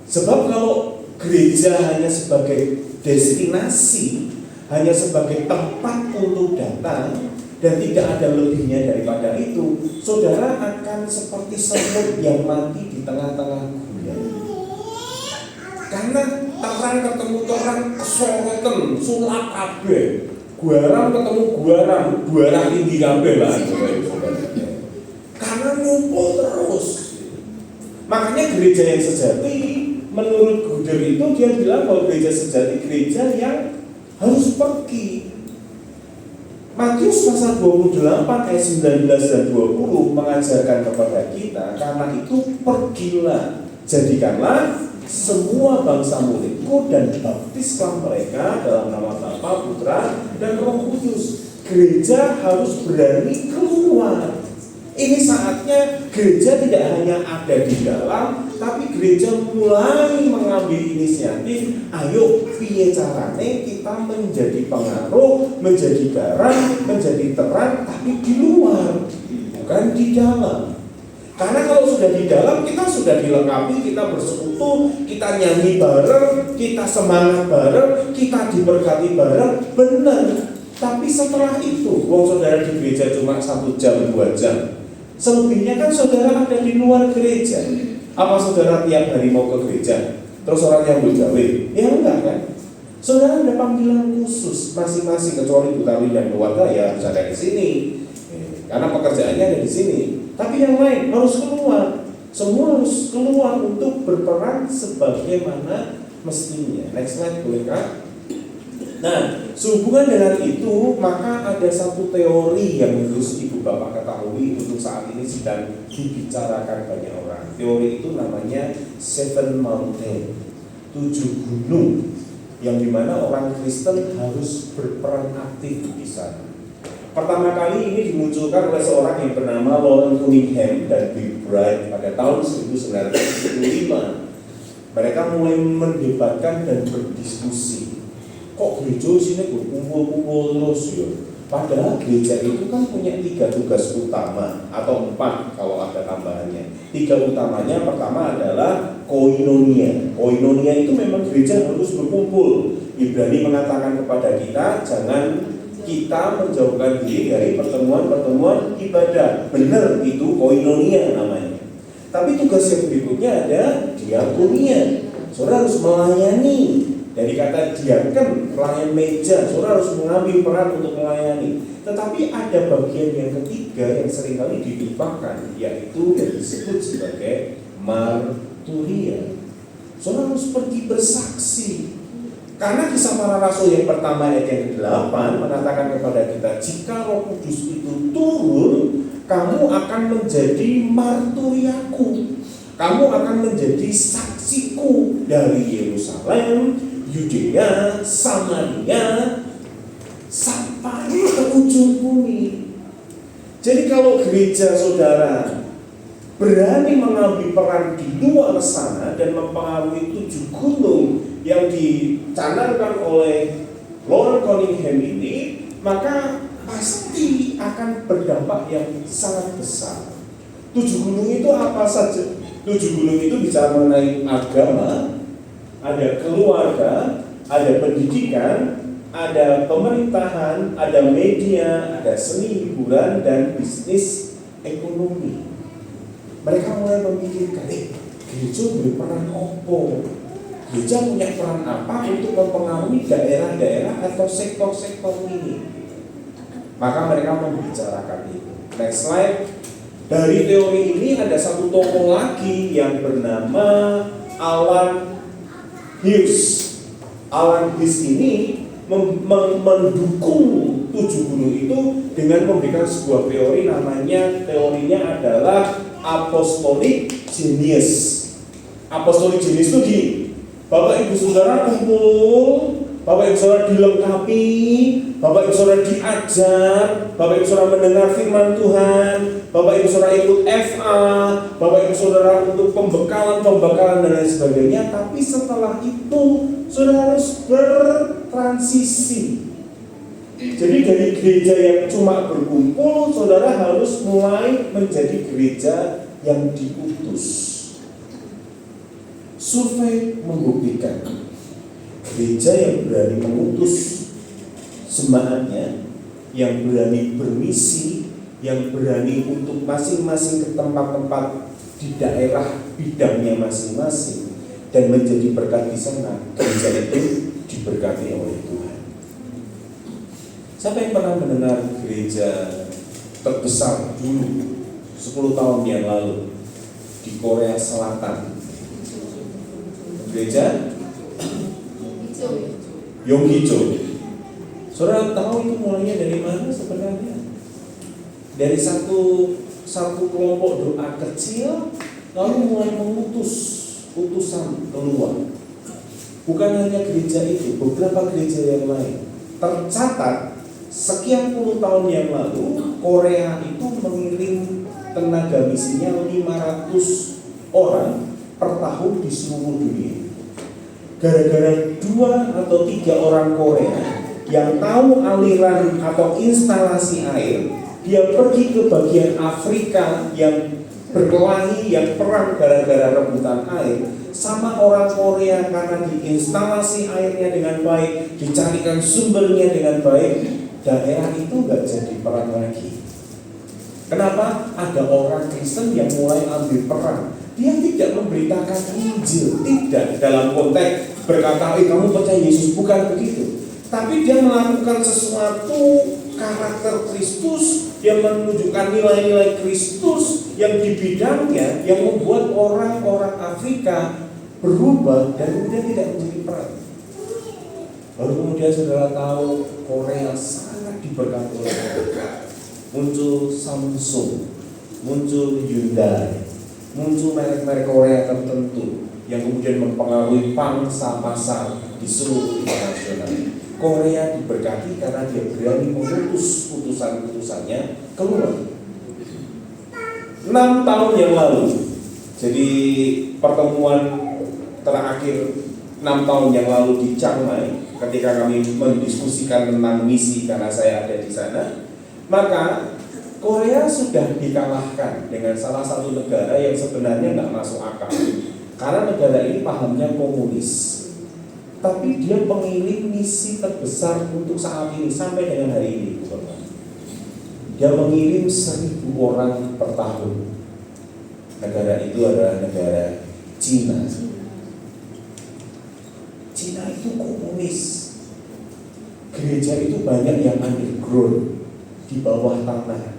Speaker 2: Sebab kalau gereja hanya sebagai destinasi, hanya sebagai tempat untuk datang, dan tidak ada lebihnya daripada itu, saudara akan seperti semut yang mati di tengah-tengah gurun. Karena terang ketemu terang, kesorotan, sulap kabeh, guaram ketemu guaram tinggi kabeh lah. Karena ngumpul terus. Makanya gereja yang sejati, menurut Gudel itu dia bilang bahwa gereja sejati gereja yang harus pergi. Matius pasal 28 ayat 19 dan 20 mengajarkan kepada kita, karena itu pergilah, jadikanlah semua bangsa muridku dan baptislah mereka dalam nama Bapa, Putra, dan Roh Kudus. Gereja harus berani keluar. Ini saatnya gereja tidak hanya ada di dalam, tapi gereja mulai mengambil inisiatif. Ayo, piye carane kita menjadi pengaruh, menjadi garam, menjadi terang, tapi di luar, bukan di dalam. Karena kalau sudah di dalam, kita sudah dilengkapi, kita bersekutu, kita nyanyi bareng, kita semangat bareng, kita diberkati bareng, benar. Tapi setelah itu, saudara di gereja cuma 1 jam, 2 jam. Selebihnya kan saudara ada di luar gereja. Apa saudara tiap hari mau ke gereja? Terus orang yang bergawe? Ya enggak kan? Saudara ada panggilan khusus masing-masing, kecuali Butawi dan keluarga ya harus ada di sini. Karena pekerjaannya ada di sini. Tapi yang lain harus keluar. Semua harus keluar untuk berperan sebagaimana mestinya. Next slide boleh Kak? Nah, sehubungan dengan itu, maka ada satu teori yang harus Ibu Bapak ketahui untuk saat ini sedang dibicarakan banyak orang. Teori itu namanya Seven Mountain, 7 gunung, yang dimana orang Kristen harus berperan aktif di sana. Pertama kali ini dimunculkan oleh seorang yang bernama Loren Cunningham dan Bill Bright pada tahun 1975. Mereka mulai mendebatkan dan berdiskusi. Kok gereja sini berkumpul-kumpul terus ya? Padahal gereja itu kan punya 3 tugas utama atau 4 kalau ada tambahannya. 3 utamanya, pertama adalah koinonia. Koinonia itu memang gereja harus berkumpul. Ibrani mengatakan kepada kita, jangan kita menjauhkan diri dari pertemuan-pertemuan ibadah. Benar, itu koinonia namanya. Tapi tugas yang berikutnya ada diakonia. Saudara harus melayani. Dari kata diaken, pelayan meja, saudara harus mengambil peran untuk melayani. Tetapi ada bagian yang ketiga yang seringkali dilupakan, yaitu yang disebut sebagai marturia. Saudara harus pergi bersaksi. Karena Kisah Para Rasul yang pertama ayat yang ke-8 mengatakan kepada kita, jika Roh Kudus itu turun, kamu akan menjadi marturiaku. Kamu akan menjadi saksiku dari Yerusalem, Yudea, Samaria, sampai ke ujung bumi. Jadi kalau gereja saudara berani mengambil peran di luar sana dan mempengaruhi 7 gunung yang dicanangkan oleh Loren Cunningham ini, maka pasti akan berdampak yang sangat besar. 7 gunung itu apa saja? 7 gunung itu bicara mengenai agama, ada keluarga, ada pendidikan, ada pemerintahan, ada media, ada seni hiburan, dan bisnis ekonomi. Mereka mulai memikirkan, gereja berperan apa? Gereja punya peran apa untuk mempengaruhi daerah-daerah atau sektor-sektor ini? Maka mereka membicarakan itu. Next slide. Dari teori ini ada satu tokoh lagi yang bernama Alan Hughes. Alan Hughes ini mendukung 7 gunung itu dengan memberikan sebuah teori, namanya teorinya adalah apostolic genius. Apostolic genius itu di Bapak Ibu Saudara kumpul, Bapak Ibu Saudara dilengkapi, Bapak Ibu Saudara diajar, Bapak Ibu Saudara mendengar firman Tuhan, Bapak Ibu Saudara ikut FA, Bapak Ibu Saudara untuk pembekalan dan lain sebagainya. Tapi setelah itu Saudara harus bertransisi. Jadi dari gereja yang cuma berkumpul, Saudara harus mulai menjadi gereja yang diutus. Survei membuktikan gereja yang berani mengutus jemaatnya, yang berani bermisi, yang berani untuk masing-masing ke tempat-tempat di daerah bidangnya masing-masing dan menjadi berkat di sana, gereja itu diberkati oleh Tuhan. Siapa yang pernah mendengar gereja terbesar dulu 10 tahun yang lalu di Korea Selatan? Gereja Yonggi-cho. Saudara tahu itu mulainya dari mana sebenarnya? Dari satu kelompok doa kecil, lalu mulai mengutus utusan keluar. Bukan hanya gereja itu, beberapa gereja yang lain. Tercatat sekian puluh tahun yang lalu, Korea itu mengirim tenaga misinya 500 orang per tahun di seluruh dunia. Gara-gara 2 atau 3 orang Korea yang tahu aliran atau instalasi air, dia pergi ke bagian Afrika yang berkelahi, yang perang gara-gara rebutan air, sama orang Korea karena diinstalasi airnya dengan baik, dicarikan sumbernya dengan baik, daerah itu nggak jadi perang lagi. Kenapa? Ada orang Kristen yang mulai ambil peran. Dia tidak memberitakan Injil, tidak dalam konteks berkata, kamu percaya Yesus, bukan begitu. Tapi dia melakukan sesuatu karakter Kristus, yang menunjukkan nilai-nilai Kristus yang di bidangnya, yang membuat orang-orang Afrika berubah dan kemudian tidak menjadi perang. Baru kemudian saudara tahu Korea sangat diberkati oleh Tuhan. Muncul Samsung, muncul Hyundai, muncul merek-merek Korea tertentu yang kemudian mempengaruhi pangsa pasar di seluruh internasional. Korea diberkati karena dia berani memutus putusan-putusannya keluar. 6 tahun yang lalu, jadi pertemuan terakhir 6 tahun yang lalu di Chiang Mai, ketika kami mendiskusikan tentang misi karena saya ada di sana, maka Korea sudah dikalahkan dengan salah satu negara yang sebenarnya nggak masuk akal. Karena negara ini pahamnya komunis. Tapi dia pengirim misi terbesar untuk saat ini sampai dengan hari ini, Bapak. Dia mengirim 1.000 orang per tahun. Negara itu adalah negara Cina. Cina itu komunis. Gereja itu banyak yang underground, di bawah tanah.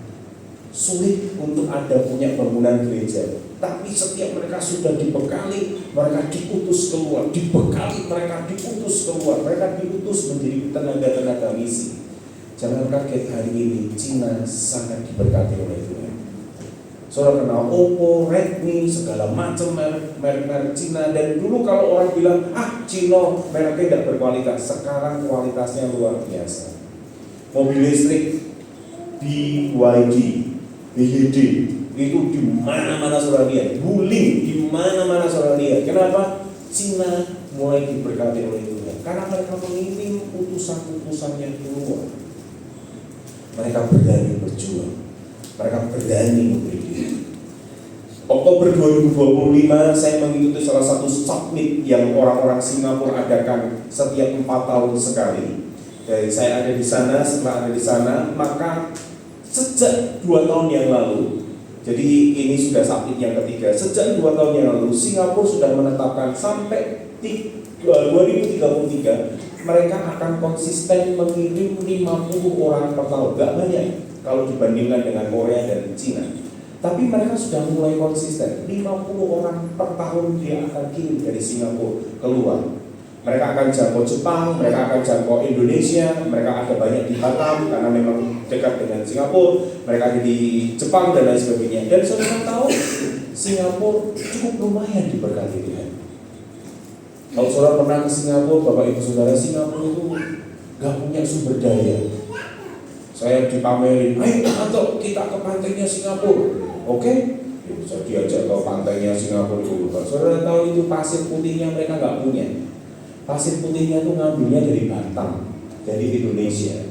Speaker 2: Sulit untuk ada punya bangunan gereja. Tapi setiap mereka sudah dibekali, mereka diutus keluar, dibekali, mereka diutus keluar, mereka diutus menjadi tenaga-tenaga misi. Jangan kaget, hari ini Cina sangat diberkati oleh Tuhan. Saudara kenal Oppo, Redmi, segala macam merek-merek Cina. Dan dulu kalau orang bilang, Cina mereknya tidak berkualitas, sekarang kualitasnya luar biasa. Mobil listrik BYD, BYD itu di mana-mana saudara lihat, Wuling di mana-mana saudara lihat. Kenapa? Cina mulai diberkati oleh Tuhan karena mereka mengirim utusan-utusannya keluar. Mereka berani berjuang, mereka berani memberi diri. Oktober 2025 saya mengikuti salah satu summit yang orang-orang Singapura adakan setiap 4 tahun sekali. Jadi saya ada di sana, setelah ada di sana, maka sejak 2 tahun yang lalu, jadi ini sudah summit yang ketiga. Sejak 2 tahun yang lalu, Singapura sudah menetapkan sampai 2033 mereka akan konsisten mengirim 50 orang per tahun. Gak banyak kalau dibandingkan dengan Korea dan Cina. Tapi mereka sudah mulai konsisten. 50 orang per tahun dia akan kirim dari Singapura keluar. Mereka akan jangkau Jepang, mereka akan jangkau Indonesia, mereka ada banyak di Batam karena memang dekat dengan Singapura. Mereka ada di Jepang dan lain sebagainya. Dan saudara tahu, Singapura cukup lumayan diberkati Tuhan. Kalau saudara pernah ke Singapura, Bapak Ibu Saudara, Singapura itu gak punya sumber daya. Saya dipamerin, ayo atau kita ke pantainya Singapura, oke? Bisa diajak ke pantainya Singapura dulu. Saudara tahu itu pasir putihnya mereka gak punya. Pasir putihnya itu ngambilnya dari Batam, dari Indonesia.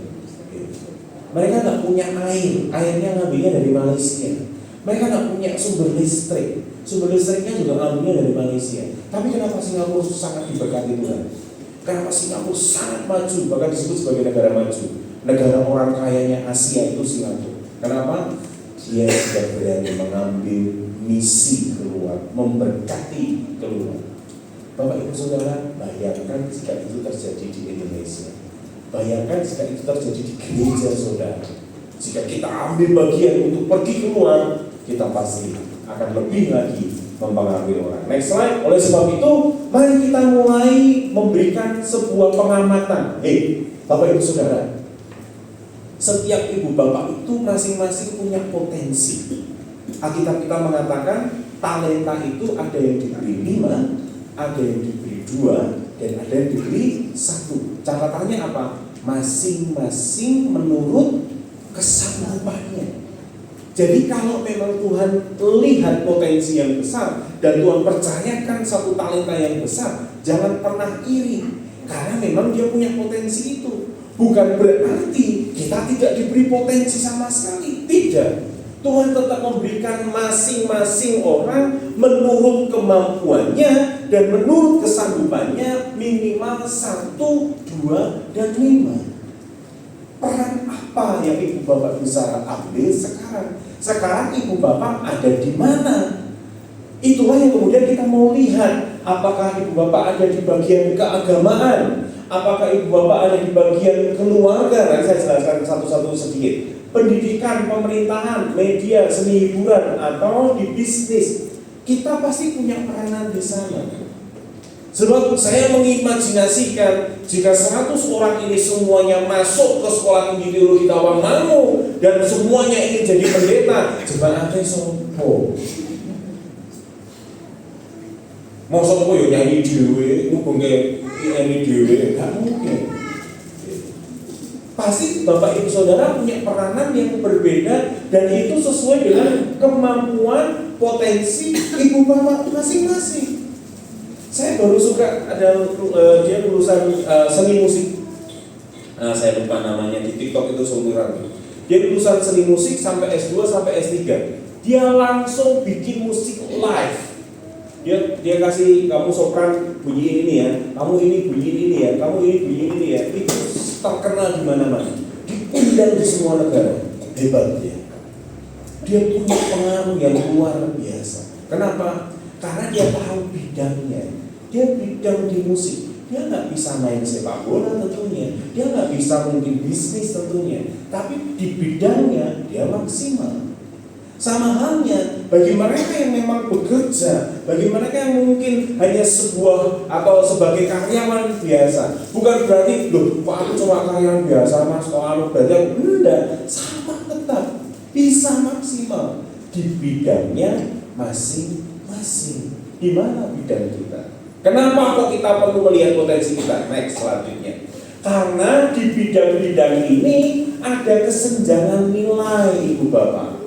Speaker 2: Mereka gak punya air, airnya ngambilnya dari Malaysia. Mereka gak punya sumber listriknya juga ngambilnya dari Malaysia. Tapi kenapa Singapura sangat diberkati Tuhan? Kenapa Singapura sangat maju, bahkan disebut sebagai negara maju. Negara orang kayanya Asia itu Singapura. Kenapa? Dia sudah berani mengambil misi keluar, memberkati keluar. Bapak Ibu Saudara, bayangkan jika itu terjadi di Indonesia. Bayangkan jika itu terjadi di gereja saudara. Jika kita ambil bagian untuk pergi keluar, kita pasti akan lebih lagi mempengaruhi orang. Next slide. Oleh sebab itu, mari kita mulai memberikan sebuah pengamatan. Bapak Ibu Saudara, setiap ibu bapak itu masing-masing punya potensi. Alkitab kita mengatakan talenta itu ada yang diberi 5, ada yang diberi 2, dan ada yang diberi 1. Catatannya apa? Masing-masing menurut kesanggupannya. Jadi kalau memang Tuhan lihat potensi yang besar dan Tuhan percayakan satu talenta yang besar, jangan pernah iri karena memang dia punya potensi itu. Bukan berarti kita tidak diberi potensi sama sekali, tidak. Tuhan tetap memberikan masing-masing orang menurut kemampuannya dan menurut kesanggupannya minimal 1, 2, dan 5. Peran apa yang ibu bapak bisa ambil sekarang? Sekarang ibu bapak ada di mana? Itulah yang kemudian kita mau lihat. Apakah ibu bapak ada di bagian keagamaan? Apakah ibu bapak ada di bagian keluarga? Nanti saya jelaskan satu-satu sedikit. Pendidikan, pemerintahan, media, seni hiburan, atau di bisnis. Kita pasti punya peranan di sana. Sebab saya mengimajinasikan jika 100 orang ini semuanya masuk ke sekolah tinggi teologi Tawangmangu dan semuanya ingin jadi pendeta, jemaatnya sopo. Mau sopo yo nyanyi dhewe, ngubungke nyanyi dhewe, enggak mungkin. Pasti Bapak Ibu Saudara punya peranan yang berbeda dan itu sesuai dengan kemampuan potensi ibu bapak masing-masing. Saya baru suka ada dia lulusan seni musik. Saya lupa namanya di TikTok itu seumuran. Dia lulusan seni musik sampai S2 sampai S3. Dia langsung bikin musik live. Dia kasih kamu sopran bunyi ini ya, kamu ini bunyi ini ya, kamu ini bunyi ini ya. Itu terkenal di mana-mana, diundang di semua negara. Hebat dia. Dia punya pengaruh yang luar biasa. Kenapa? Karena dia tahu bidangnya. Dia bidang di musik. Dia nggak bisa main sepak bola tentunya. Dia nggak bisa mungkin bisnis tentunya. Tapi di bidangnya dia maksimal. Sama halnya bagi mereka yang memang bekerja, bagi mereka yang mungkin hanya sebuah atau sebagai karyawan biasa. Bukan berarti, loh, kok aku cuma karyawan biasa mas, kok aku berarti aku enggak, sama tetap bisa maksimal di bidangnya masing-masing. Di mana bidang kita? Kenapa kok kita perlu melihat potensi kita? Next selanjutnya. Karena di bidang-bidang ini ada kesenjangan nilai, Ibu Bapak.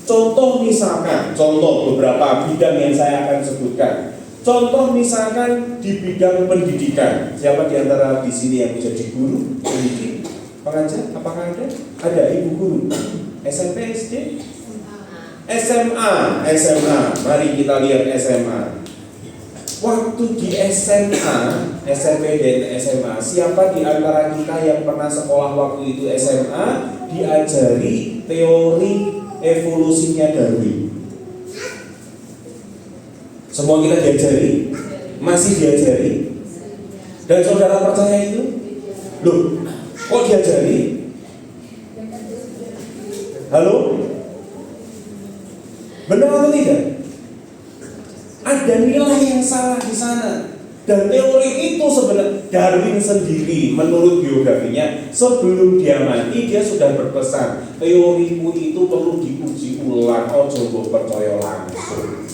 Speaker 2: Contoh misalkan, contoh beberapa bidang yang saya akan sebutkan. Contoh misalkan di bidang pendidikan. Siapa di antara di sini yang bisa jadi guru, pendidik, pengajar? Apakah ada? Ada ibu guru. SMP, SD? SMA. Mari kita lihat SMA. Waktu di SMA, SMP dan SMA, siapa di antara kita yang pernah sekolah waktu itu SMA diajari teori evolusinya Darwin? Semua kita diajari? Masih diajari? Dan saudara percaya itu? Loh, kok diajari? Halo? Benar atau tidak? Ada nilai yang salah di sana. Dan teori itu sebenarnya Darwin sendiri menurut biografinya sebelum dia mati dia sudah berpesan, teoriku itu perlu diuji ulang, ojo percaya langsung.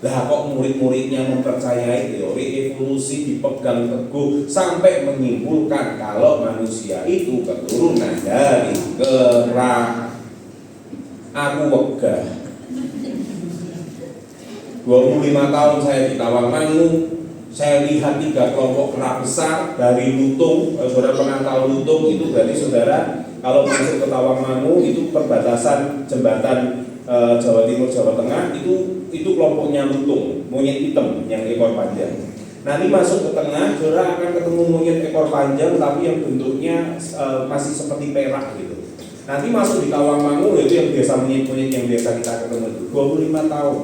Speaker 2: Lah kok murid-muridnya mempercayai teori evolusi dipegang teguh sampai menyimpulkan kalau manusia itu keturunan dari kera. Aku wegah. 25 tahun saya di Tawangmangu. Saya lihat 3 kelompok kera besar dari Lutung. Saudara pernah tahu Lutung itu berarti saudara kalau masuk ke Tawangmangu itu perbatasan jembatan Jawa Timur Jawa Tengah itu kelompoknya Lutung, monyet hitam yang ekor panjang. Nanti masuk ke tengah, saudara akan ketemu monyet ekor panjang tapi yang bentuknya masih seperti perak gitu. Nanti masuk di Tawangmangu itu yang biasa monyet-monyet yang biasa kita ketemu itu. 25 tahun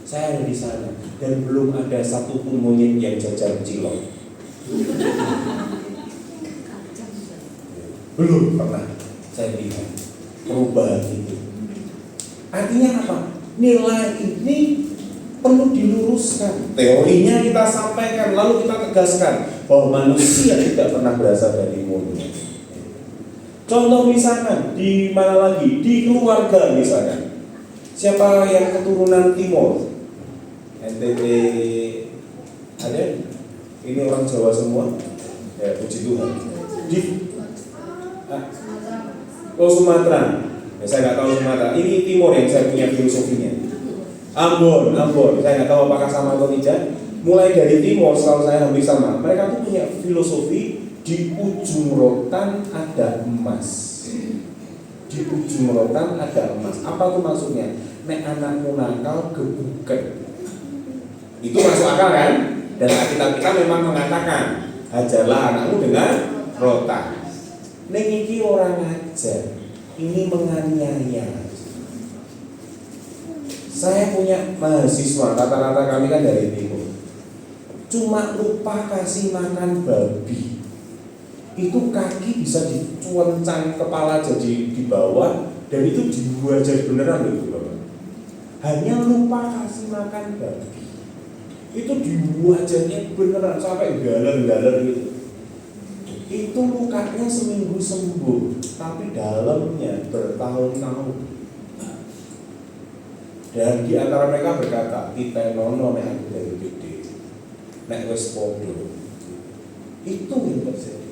Speaker 2: saya ada di sana dan belum ada satupun monyet yang jajar cilok. Belum pernah saya lihat perubahan itu. Artinya apa? Nilai ini perlu diluruskan. Teorinya kita sampaikan, lalu kita tegaskan bahwa manusia tidak pernah berasal dari monyet. Contoh misalkan di mana lagi? Di keluarga misalkan. Siapa yang keturunan Timur? NTT ada? Ini orang Jawa semua? Ya puji Tuhan. Di Sumatera. Ya, saya nggak tahu Sumatera. Ini Timur yang saya punya filosofinya. Ambon. Saya nggak tahu apakah sama atau tidak. Mulai dari Timur, selalu saya hampir sama. Mereka tuh punya filosofi di ujung rotan ada emas. Di ujung rotan ada emas. Apa tuh maksudnya? Nek anakmu nakal gebuken. Itu masuk akal kan? Dan Alkitab kita memang mengatakan hajarlah anakmu dengan rotan. Nek iki orang ajar. Ini menganiaya. Saya punya mahasiswa, rata-rata kami kan dari Timur. Cuma lupa kasih makan babi. Itu kaki bisa dicuencang kepala jadi di bawah dan itu dibuat jadi beneran loh Bapak. Hanya lupa kasih makan babi. itu di wajahnya beneran sampai galer-galer gitu. Itu lukanya seminggu sembuh, tapi dalamnya bertahun-tahun. Dan di antara mereka berkata, kita nono nek aku dari gede, nek wis podo. Itu yang terjadi.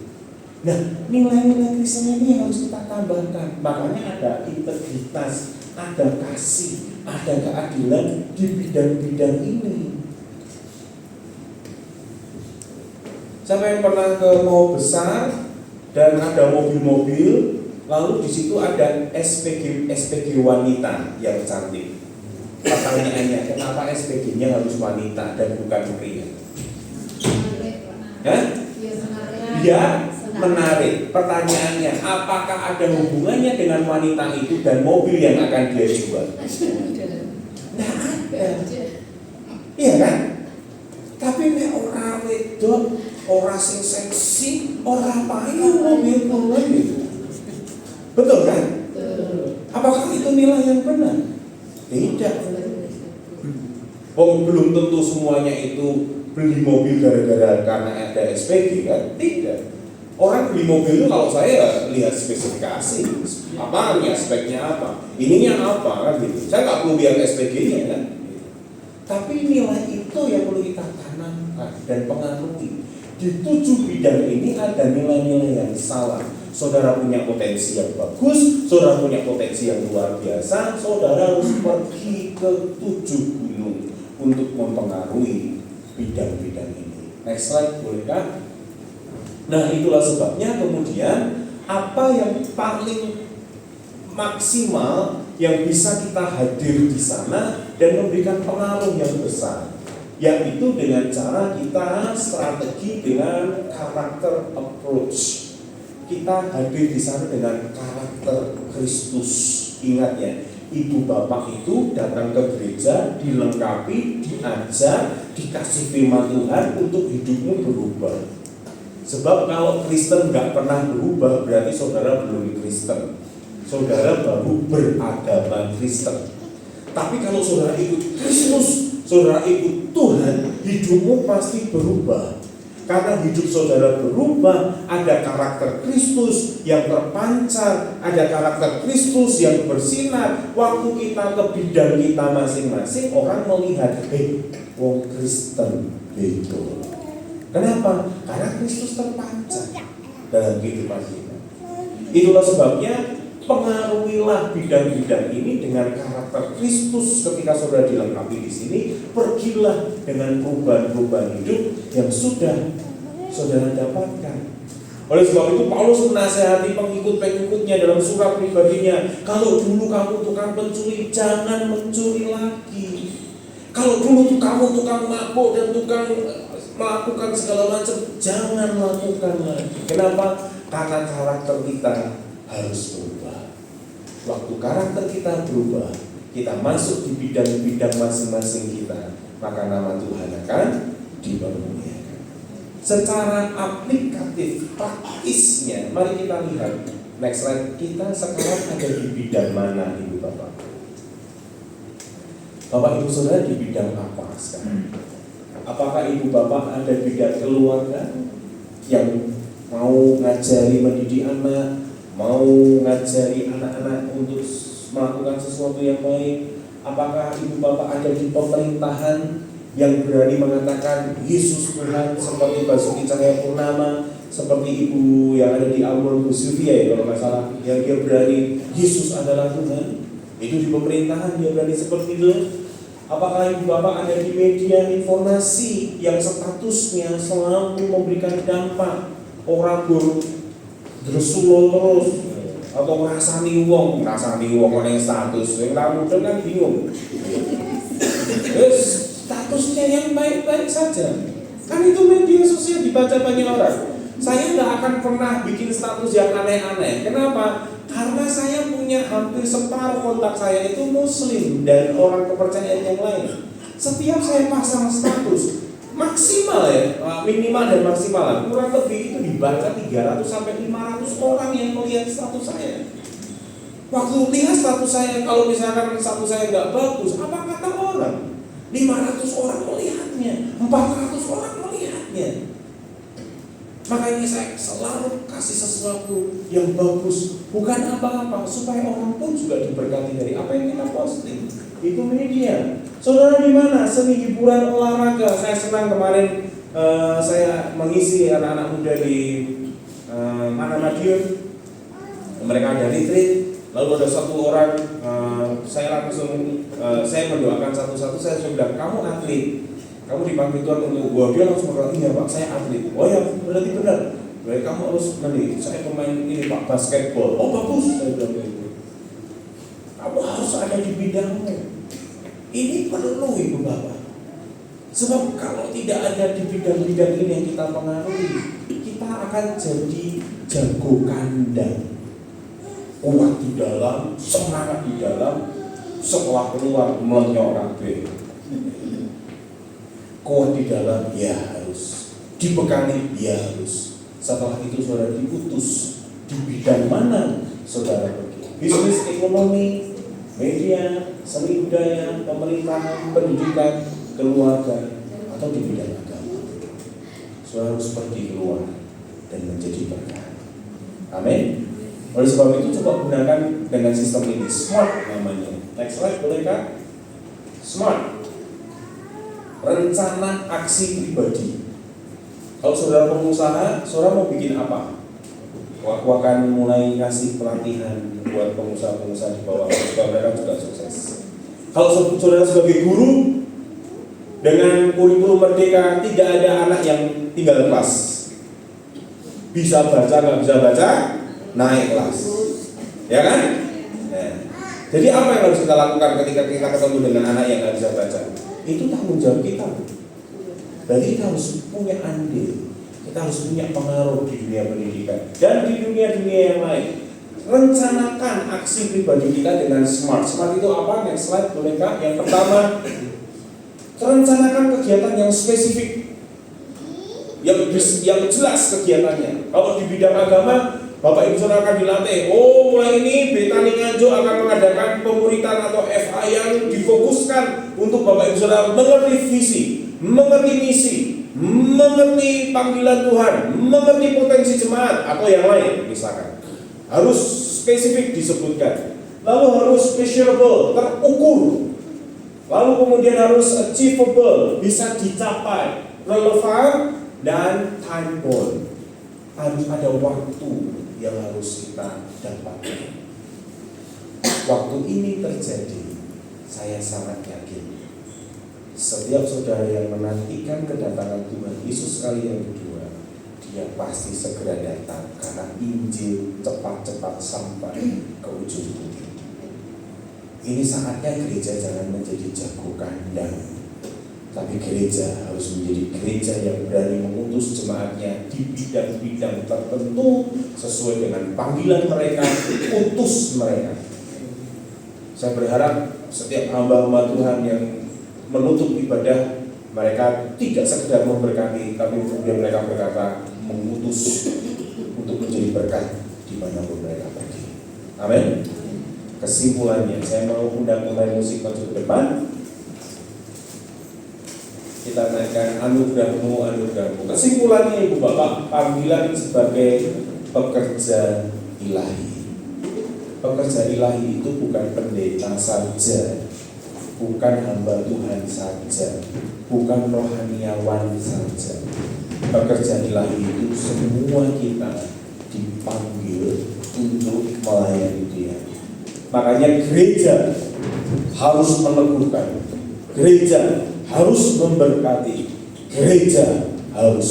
Speaker 2: Nah, nilai-nilai Kristen ini harus kita tambahkan. Makanya ada integritas, ada kasih, ada keadilan di bidang-bidang ini. Siapa yang pernah ke mall besar dan ada mobil-mobil, lalu di situ ada SPG wanita yang cantik. Pertanyaannya, kenapa SPG-nya harus wanita dan bukan pria? Dia menarik. Pertanyaannya, apakah ada hubungannya dengan wanita itu dan mobil yang akan dia jual? Tidak ada. Iya kan? Tapi nek ora wedok, ora sing seksi, ora payu mobil kuwi gitu. Betul kan? Apakah itu nilai yang benar? Tidak. Belum tentu semuanya itu beli mobil gara-gara karena ada SPG kan? Tidak. Orang beli mobil itu kalau saya lihat spesifikasi, apa ya, speknya apa, ininya apa kan gitu. Saya nggak perlu lihat SPG-nya kan. Tapi nilai itu yang perlu kita tanamkan dan pengaruhi. Di 7 bidang ini ada nilai-nilai yang salah. Saudara punya potensi yang bagus, saudara punya potensi yang luar biasa, saudara harus pergi ke 7 gunung untuk mempengaruhi bidang-bidang ini. Next slide bolehkah? Nah, itulah sebabnya kemudian apa yang paling maksimal yang bisa kita hadir di sana dan memberikan pengaruh yang besar, yaitu dengan cara kita strategi dengan karakter approach. Kita hadir di sana dengan karakter Kristus. Ingat ya, ibu bapak itu datang ke gereja dilengkapi, diajar, dikasih firman Tuhan untuk hidupmu berubah. Sebab kalau Kristen nggak pernah berubah, berarti saudara belum Kristen. Saudara baru beragama Kristen. Tapi kalau saudara ikut Kristus, saudara ikut Tuhan, hidupmu pasti berubah. Karena hidup saudara berubah, ada karakter Kristus yang terpancar, ada karakter Kristus yang bersinar. Waktu kita ke bidang kita masing-masing, orang melihat, wong Kristen gitu. Kenapa? Karena Kristus terpancar dalam kehidupan kita. Itulah sebabnya pengaruhilah bidang-bidang ini dengan karakter Kristus. Ketika saudara dilengkapi di sini, pergilah dengan perubahan-perubahan hidup yang sudah saudara dapatkan. Oleh sebab itu Paulus menasihati pengikut-pengikutnya dalam surat pribadinya, kalau dulu kamu tukang pencuri, jangan mencuri lagi. Kalau dulu kamu tukang mabuk dan tukang melakukan segala macam, jangan lakukan lagi. Kenapa? Karena karakter kita harus berubah. Waktu karakter kita berubah, kita masuk di bidang-bidang masing-masing kita, maka nama Tuhan akan dipermuliakan. Secara aplikatif, praktisnya, mari kita lihat. Next slide, kita sekarang ada di bidang mana, Ibu Bapak? Bapak Ibu Saudara di bidang apa sekarang? Apakah Ibu Bapak ada bidang keluarga yang mau ngajari mendidik anak, mau ngajari anak-anak untuk melakukan sesuatu yang baik? Apakah Ibu Bapak ada di pemerintahan yang berani mengatakan Yesus Tuhan, seperti Basuki Cahayapurnama, seperti Ibu yang ada di Amul Bu Sylvia ya kalau nggak salah, yang dia berani Yesus adalah Tuhan? Itu di pemerintahan dia berani seperti itu. Apakah Ibu Bapak ada di media informasi yang statusnya selalu memberikan dampak, orang bersulul terus atau ngrasani wong yang status, yang tamu kan bingung. Statusnya yang baik-baik saja. Kan itu media sosial dibaca banyak orang. Saya tidak akan pernah bikin status yang aneh-aneh. Kenapa? Karena saya punya hampir separuh kontak saya itu Muslim dan orang kepercayaan yang lain. Setiap saya pasang status maksimal ya, minimal dan maksimal kurang lebih itu dibaca 300 sampai 500 orang yang melihat status saya. Waktu lihat status saya, kalau misalkan status saya nggak bagus, apa kata orang? 500 orang melihatnya, 400 orang melihatnya. Makanya saya selalu kasih sesuatu yang bagus, bukan apa-apa, supaya orang pun juga diberkati dari apa yang kita posting. Itu media. Saudara di mana? Seni, hiburan, olahraga. Saya senang kemarin saya mengisi anak-anak muda di mana Madiun. Mereka ada retreat. Lalu ada satu orang, saya langsung saya mendoakan satu-satu. Saya bilang, kamu atlet. Kamu dipanggil Tuhan untuk gua. Dia langsung berkata, iya Pak, saya atlet. Oh ya, berarti benar. Berarti kamu harus nanti, saya pemain ini Pak, basketball. Oh bagus, saya bilang gitu. Kamu harus ada di bidangmu. Ini perlu Ibu Bapak. Sebab kalau tidak ada di bidang-bidang ini yang kita pengaruhi, kita akan jadi jago kandang. Kuat di dalam, semangat di dalam, setelah keluar melenyok kabeh. Kuat di dalam, ya harus. Dibekali, ya harus. Setelah itu saudara diutus di bidang mana saudara pergi. Bisnis, ekonomi, media, seni budaya, pemerintahan, pendidikan, keluarga, atau di bidang agama. Saudara harus pergi keluar dan menjadi berkat. Amin. Oleh sebab itu coba gunakan dengan sistem ini, SMART namanya. Next slide boleh Kak? SMART. Rencana aksi pribadi. Kalau saudara pengusaha, saudara mau bikin apa? Aku akan mulai kasih pelatihan buat pengusaha-pengusaha di bawah supaya mereka juga sukses. Kalau saudara sebagai guru, dengan kurikulum merdeka tidak ada anak yang tinggal kelas. Bisa baca, nggak bisa baca, naik kelas, ya kan? Nah, jadi apa yang harus kita lakukan ketika kita ketemu dengan anak yang nggak bisa baca? Itu tanggung jawab kita. Berarti kita harus punya andil, kita harus punya pengaruh di dunia pendidikan dan di dunia-dunia yang lain. Rencanakan aksi pribadi kita dengan SMART. SMART itu apa? Next slide boleh Kak? Yang pertama, rencanakan kegiatan yang spesifik, yang jelas kegiatannya. Kalau di bidang agama, Bapak Ibu Saudara akan dilatih. Oh, mulai ini Betani Nganjuk akan mengadakan pemuritan atau FA yang difokuskan untuk Bapak Ibu Saudara mengerti visi, mengerti misi, mengerti panggilan Tuhan, mengerti potensi jemaat atau yang lain misalkan. Harus spesifik disebutkan. Lalu harus measurable, terukur. Lalu kemudian harus achievable, bisa dicapai, relevan dan time bound. Harus ada waktu yang harus kita dapatkan. Waktu ini terjadi, saya sangat yakin setiap saudara yang menantikan kedatangan Tuhan Yesus kali yang kedua, dia pasti segera datang karena Injil cepat-cepat sampai ke ujung bumi. Ini saatnya gereja jangan menjadi jago kandang, tapi gereja harus menjadi gereja yang berani mengutus jemaatnya di bidang-bidang tertentu sesuai dengan panggilan mereka, utus mereka. Saya berharap setiap hamba-hamba Tuhan yang menutup ibadah, mereka tidak sekedar memberkati, tapi kemudian mereka berkata mengutus untuk menjadi berkat dimanapun mereka pergi. Amin. Kesimpulannya, saya mau undang pemain musik maju ke depan. Kita naikkan anugerahmu, anugerahmu. Kesimpulannya Ibu Bapak, panggilan sebagai pekerja ilahi. Pekerja ilahi itu bukan pendeta saja, bukan hamba Tuhan saja, bukan rohaniawan saja. Pekerja ilahi itu semua kita dipanggil untuk melayani Dia. Makanya gereja harus meneguhkan, gereja harus memberkati, gereja harus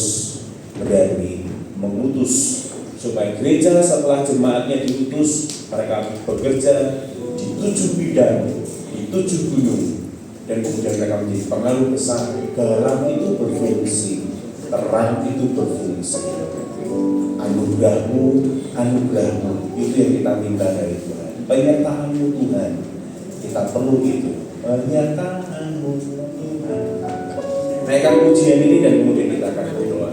Speaker 2: berani mengutus, supaya gereja setelah jemaatnya diutus, mereka bekerja di 7 bidang, di 7 gunung, dan kemudian mereka menjadi pengaruh besar. Garam itu berfungsi, terang itu berfungsi. Anugerahmu, anugerahmu, itu yang kita minta dari Tuhan. Penyertaanmu Tuhan, kita perlu itu. Penyertaanmu Tuhan. Naikkan pujian ini dan kemudian kita akan berdoa.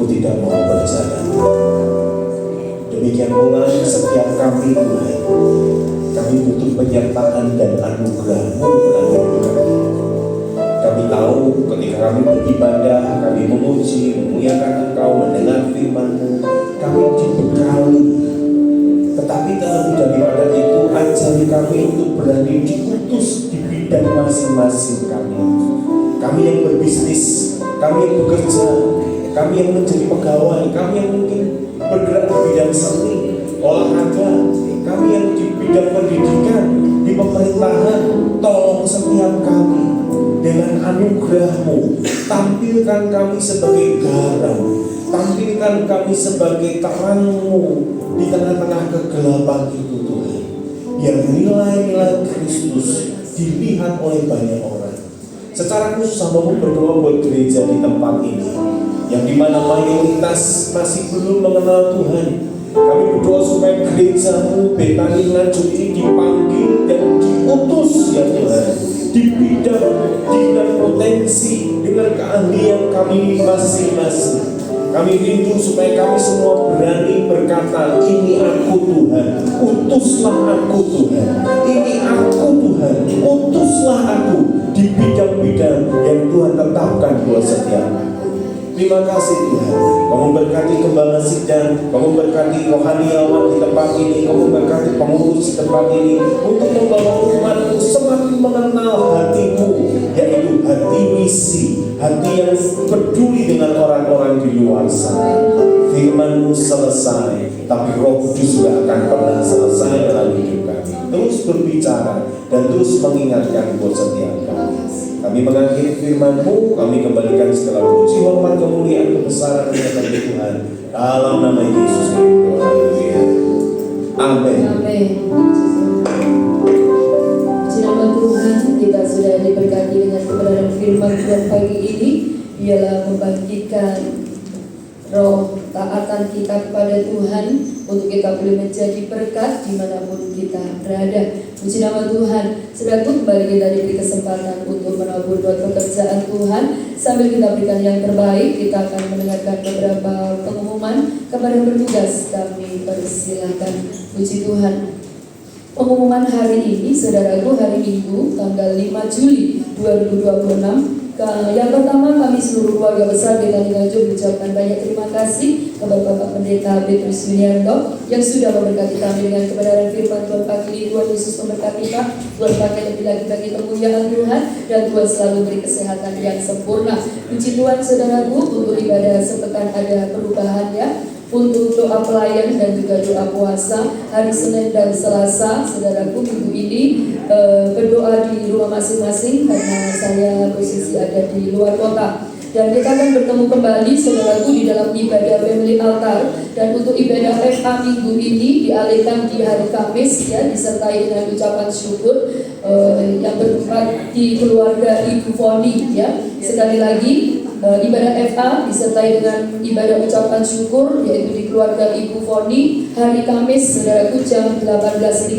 Speaker 2: tidak mau berjalan. Demikian pula setiap kami Tuhan, kami butuh penyertaan dan anugerah-Mu dalam hidup kami. Kami tahu ketika kami beribadah, kami memuji, memuliakan Engkau, mendengar firman-Mu, kami dibekali. Tetapi terlebih daripada itu, ajari kami untuk berani diutus di bidang masing-masing kami. Kami yang berbisnis, kami yang bekerja, kami yang menjadi pegawai, kami yang mungkin bergerak di bidang seni, olahraga, kami yang di bidang pendidikan, di pemerintahan. Tolong setiap kami dengan anugerah-Mu, tampilkan kami sebagai garam, tampilkan kami sebagai terang-Mu di tengah-tengah kegelapan itu Tuhan. Biar nilai-nilai Kristus dilihat oleh banyak orang. Secara khusus hamba-Mu berdoa buat gereja di tempat ini, yang dimana mayoritas masih belum mengenal Tuhan. Kami berdoa supaya gereja-Mu Betani Nganjuk ini dipanggil dan diutus ya Tuhan, di bidang potensi dengan keahlian kami masing-masing. Kami rindu supaya kami semua berani berkata, ini aku Tuhan, utuslah aku Tuhan. Ini aku Tuhan, utuslah aku di bidang-bidang yang Tuhan tetapkan buat setiap kami. Terima kasih Tuhan, Kamu berkati Gembala Sidang, Kamu berkati rohaniawan di tempat ini, Kamu berkati pengurus di tempat ini, untuk membawa umat-Mu semakin mengenal hati-Mu, yaitu hati misi, hati yang peduli dengan orang-orang di luar sana. Firman-Mu selesai, tapi Roh Kudus juga akan pernah selesai dalam hidup kami. Terus berbicara dan terus mengingatkan buat setiap kami. Kami mengakhiri firman-Mu, kami kembalikan segala puji, hormat, kemuliaan, kebesaran kepada Tuhan dalam nama Yesus Kristus. Haleluya. Amin.
Speaker 1: Amin. Puji nama Tuhan, kita sudah diberkati dengan kebenaran firman Tuhan pagi ini. Ialah membangkitkan roh taatan kita kepada Tuhan, untuk kita boleh menjadi berkat dimanapun kita berada. Puji nama Tuhan. Saudaraku, kembali kita diberi kesempatan untuk menabur buat pekerjaan Tuhan. Sambil kita berikan yang terbaik, kita akan mendengarkan beberapa pengumuman kepada bertugas. Kami persilakan. Puji Tuhan. Pengumuman hari ini, saudaraku, hari Minggu tanggal 5 Juli 2026. Yang pertama, kami seluruh keluarga besar Betani Nganjuk mengucapkan banyak terima kasih kepada Bapak Pendeta Petrus Yuniarto yang sudah memberkati kami dengan kebenaran firman Tuhan pagi ini. Tuhan Yesus memberkati Pak, Tuhan pakai lebih lagi bagi kemuliaan Tuhan, dan Tuhan selalu beri kesehatan yang sempurna. Puji Tuhan saudaraku, untuk ibadah sepekan ada perubahan ya. Untuk doa pelayan dan juga doa puasa hari Senin dan Selasa, saudaraku, minggu ini berdoa di rumah masing-masing karena saya posisi ada di luar kota. Dan kita akan bertemu kembali saudaraku di dalam ibadah family altar. Dan untuk ibadah FA minggu ini dialihkan di hari Kamis ya, disertai dengan ucapan syukur yang bertempat di keluarga Ibu Foni ya. Sekali lagi ibadah FA disertai dengan ibadah ucapan syukur yaitu di keluarga Ibu Foni hari Kamis saudaraku jam 18.30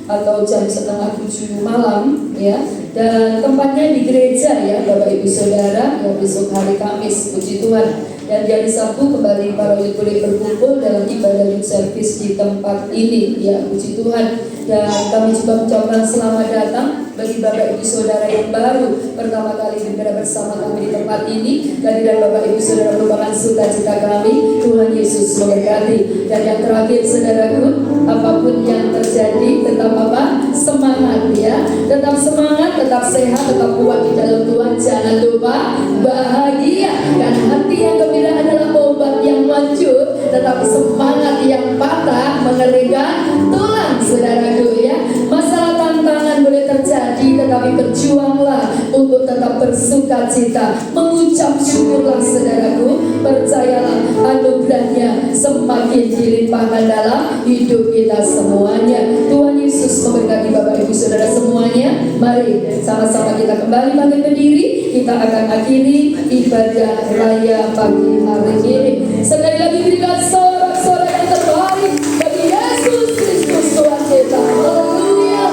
Speaker 1: atau jam 6:30 malam ya, dan tempatnya di gereja ya Bapak Ibu Saudara ya, besok hari Kamis. Puji Tuhan. Dan di hari Sabtu kembali para youth boleh berkumpul dalam ibadah youth service di tempat ini ya. Puji Tuhan. Dan kami juga mengucapkan selamat datang bagi Bapak Ibu Saudara yang baru pertama kali beribadah bersama kami di tempat ini. Dan Bapak Ibu Saudara merupakan sukacita kami. Tuhan Yesus memberkati. Dan yang terakhir saudaraku, apapun yang terjadi tetap apa? Semangat ya. Tetap semangat, tetap sehat, tetap kuat di dalam Tuhan. Jangan lupa bahagia, dan hati yang gembira adalah obat yang manjur. Tetap semangat, yang patah mengerikan tulang saudaraku ya. Masalah tantangan boleh terjadi, tetapi berjuanglah untuk tetap bersukacita, mengucap syukurlah saudaraku. Percayalah anugerahnya semakin dilimpahkan dalam hidup kita semuanya. Tuhan Yesus memberkati Bapak Ibu Saudara semuanya. Mari sama-sama kita kembali bangkit berdiri. Kita akan akhiri ibadah raya pagi hari ini. Sekali lagi berikan sorak-sorak yang terbaik bagi Yesus Kristus Tuhan kita. Haleluya.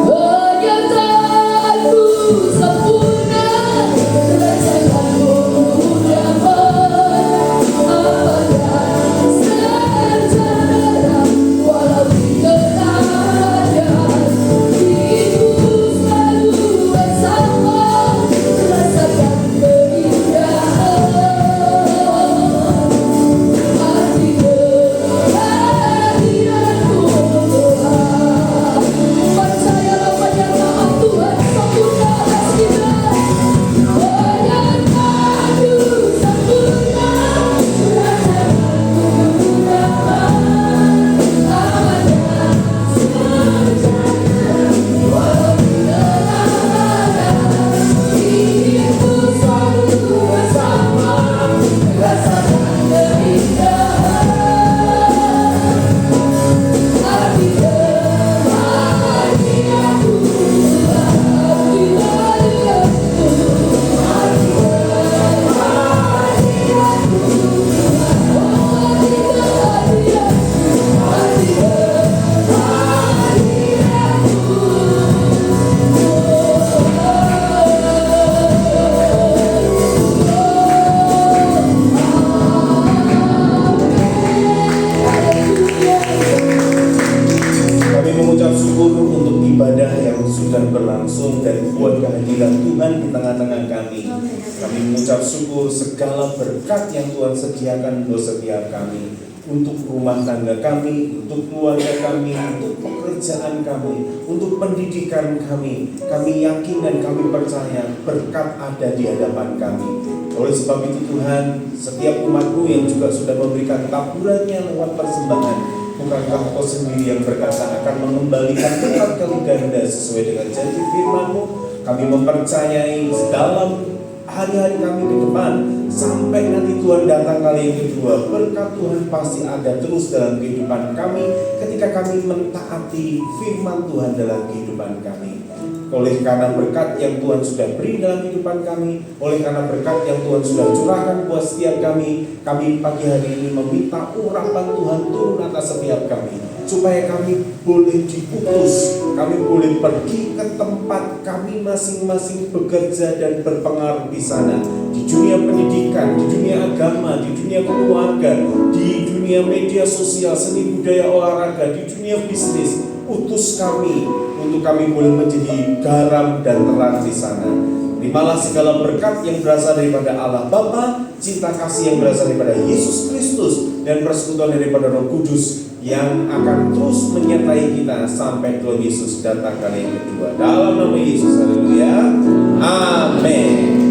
Speaker 1: Penyertaanmu sempurna, rasakanmu dapat.
Speaker 2: segala berkat yang Tuhan sediakan buat setiap kami, untuk rumah tangga kami, untuk keluarga kami, untuk pekerjaan kami, untuk pendidikan kami. Kami yakin dan kami percaya berkat ada di hadapan kami. Oleh sebab itu Tuhan, setiap umat-Mu yang juga sudah memberikan taburannya lewat persembahan, bukankah Engkau sendiri yang berkata akan mengembalikan 4 kali ganda sesuai dengan janji firman-Mu? Kami mempercayai dalam hari-hari kami ke depan, sampai nanti Tuhan datang kali yang kedua, berkat Tuhan pasti ada terus dalam kehidupan kami ketika kami mentaati firman Tuhan dalam kehidupan kami. Oleh karena berkat yang Tuhan sudah beri dalam kehidupan kami, oleh karena berkat yang Tuhan sudah curahkan buat setiap kami pagi hari ini meminta urapan Tuhan turun atas setiap kami, supaya kami boleh diutus, kami boleh pergi ke tempat kami masing-masing bekerja dan berpengaruh di sana, di dunia pendidikan, di dunia agama, di dunia keluarga, di dunia media sosial, seni budaya olahraga, di dunia bisnis. Utus kami untuk kami boleh menjadi garam dan terang di sana. Terimalah segala berkat yang berasal daripada Allah Bapa, cinta kasih yang berasal daripada Yesus Kristus, dan persekutuan daripada Roh Kudus yang akan terus menyertai kita sampai Tuhan Yesus datang kali yang kedua. Dalam nama Yesus, haleluya, amin.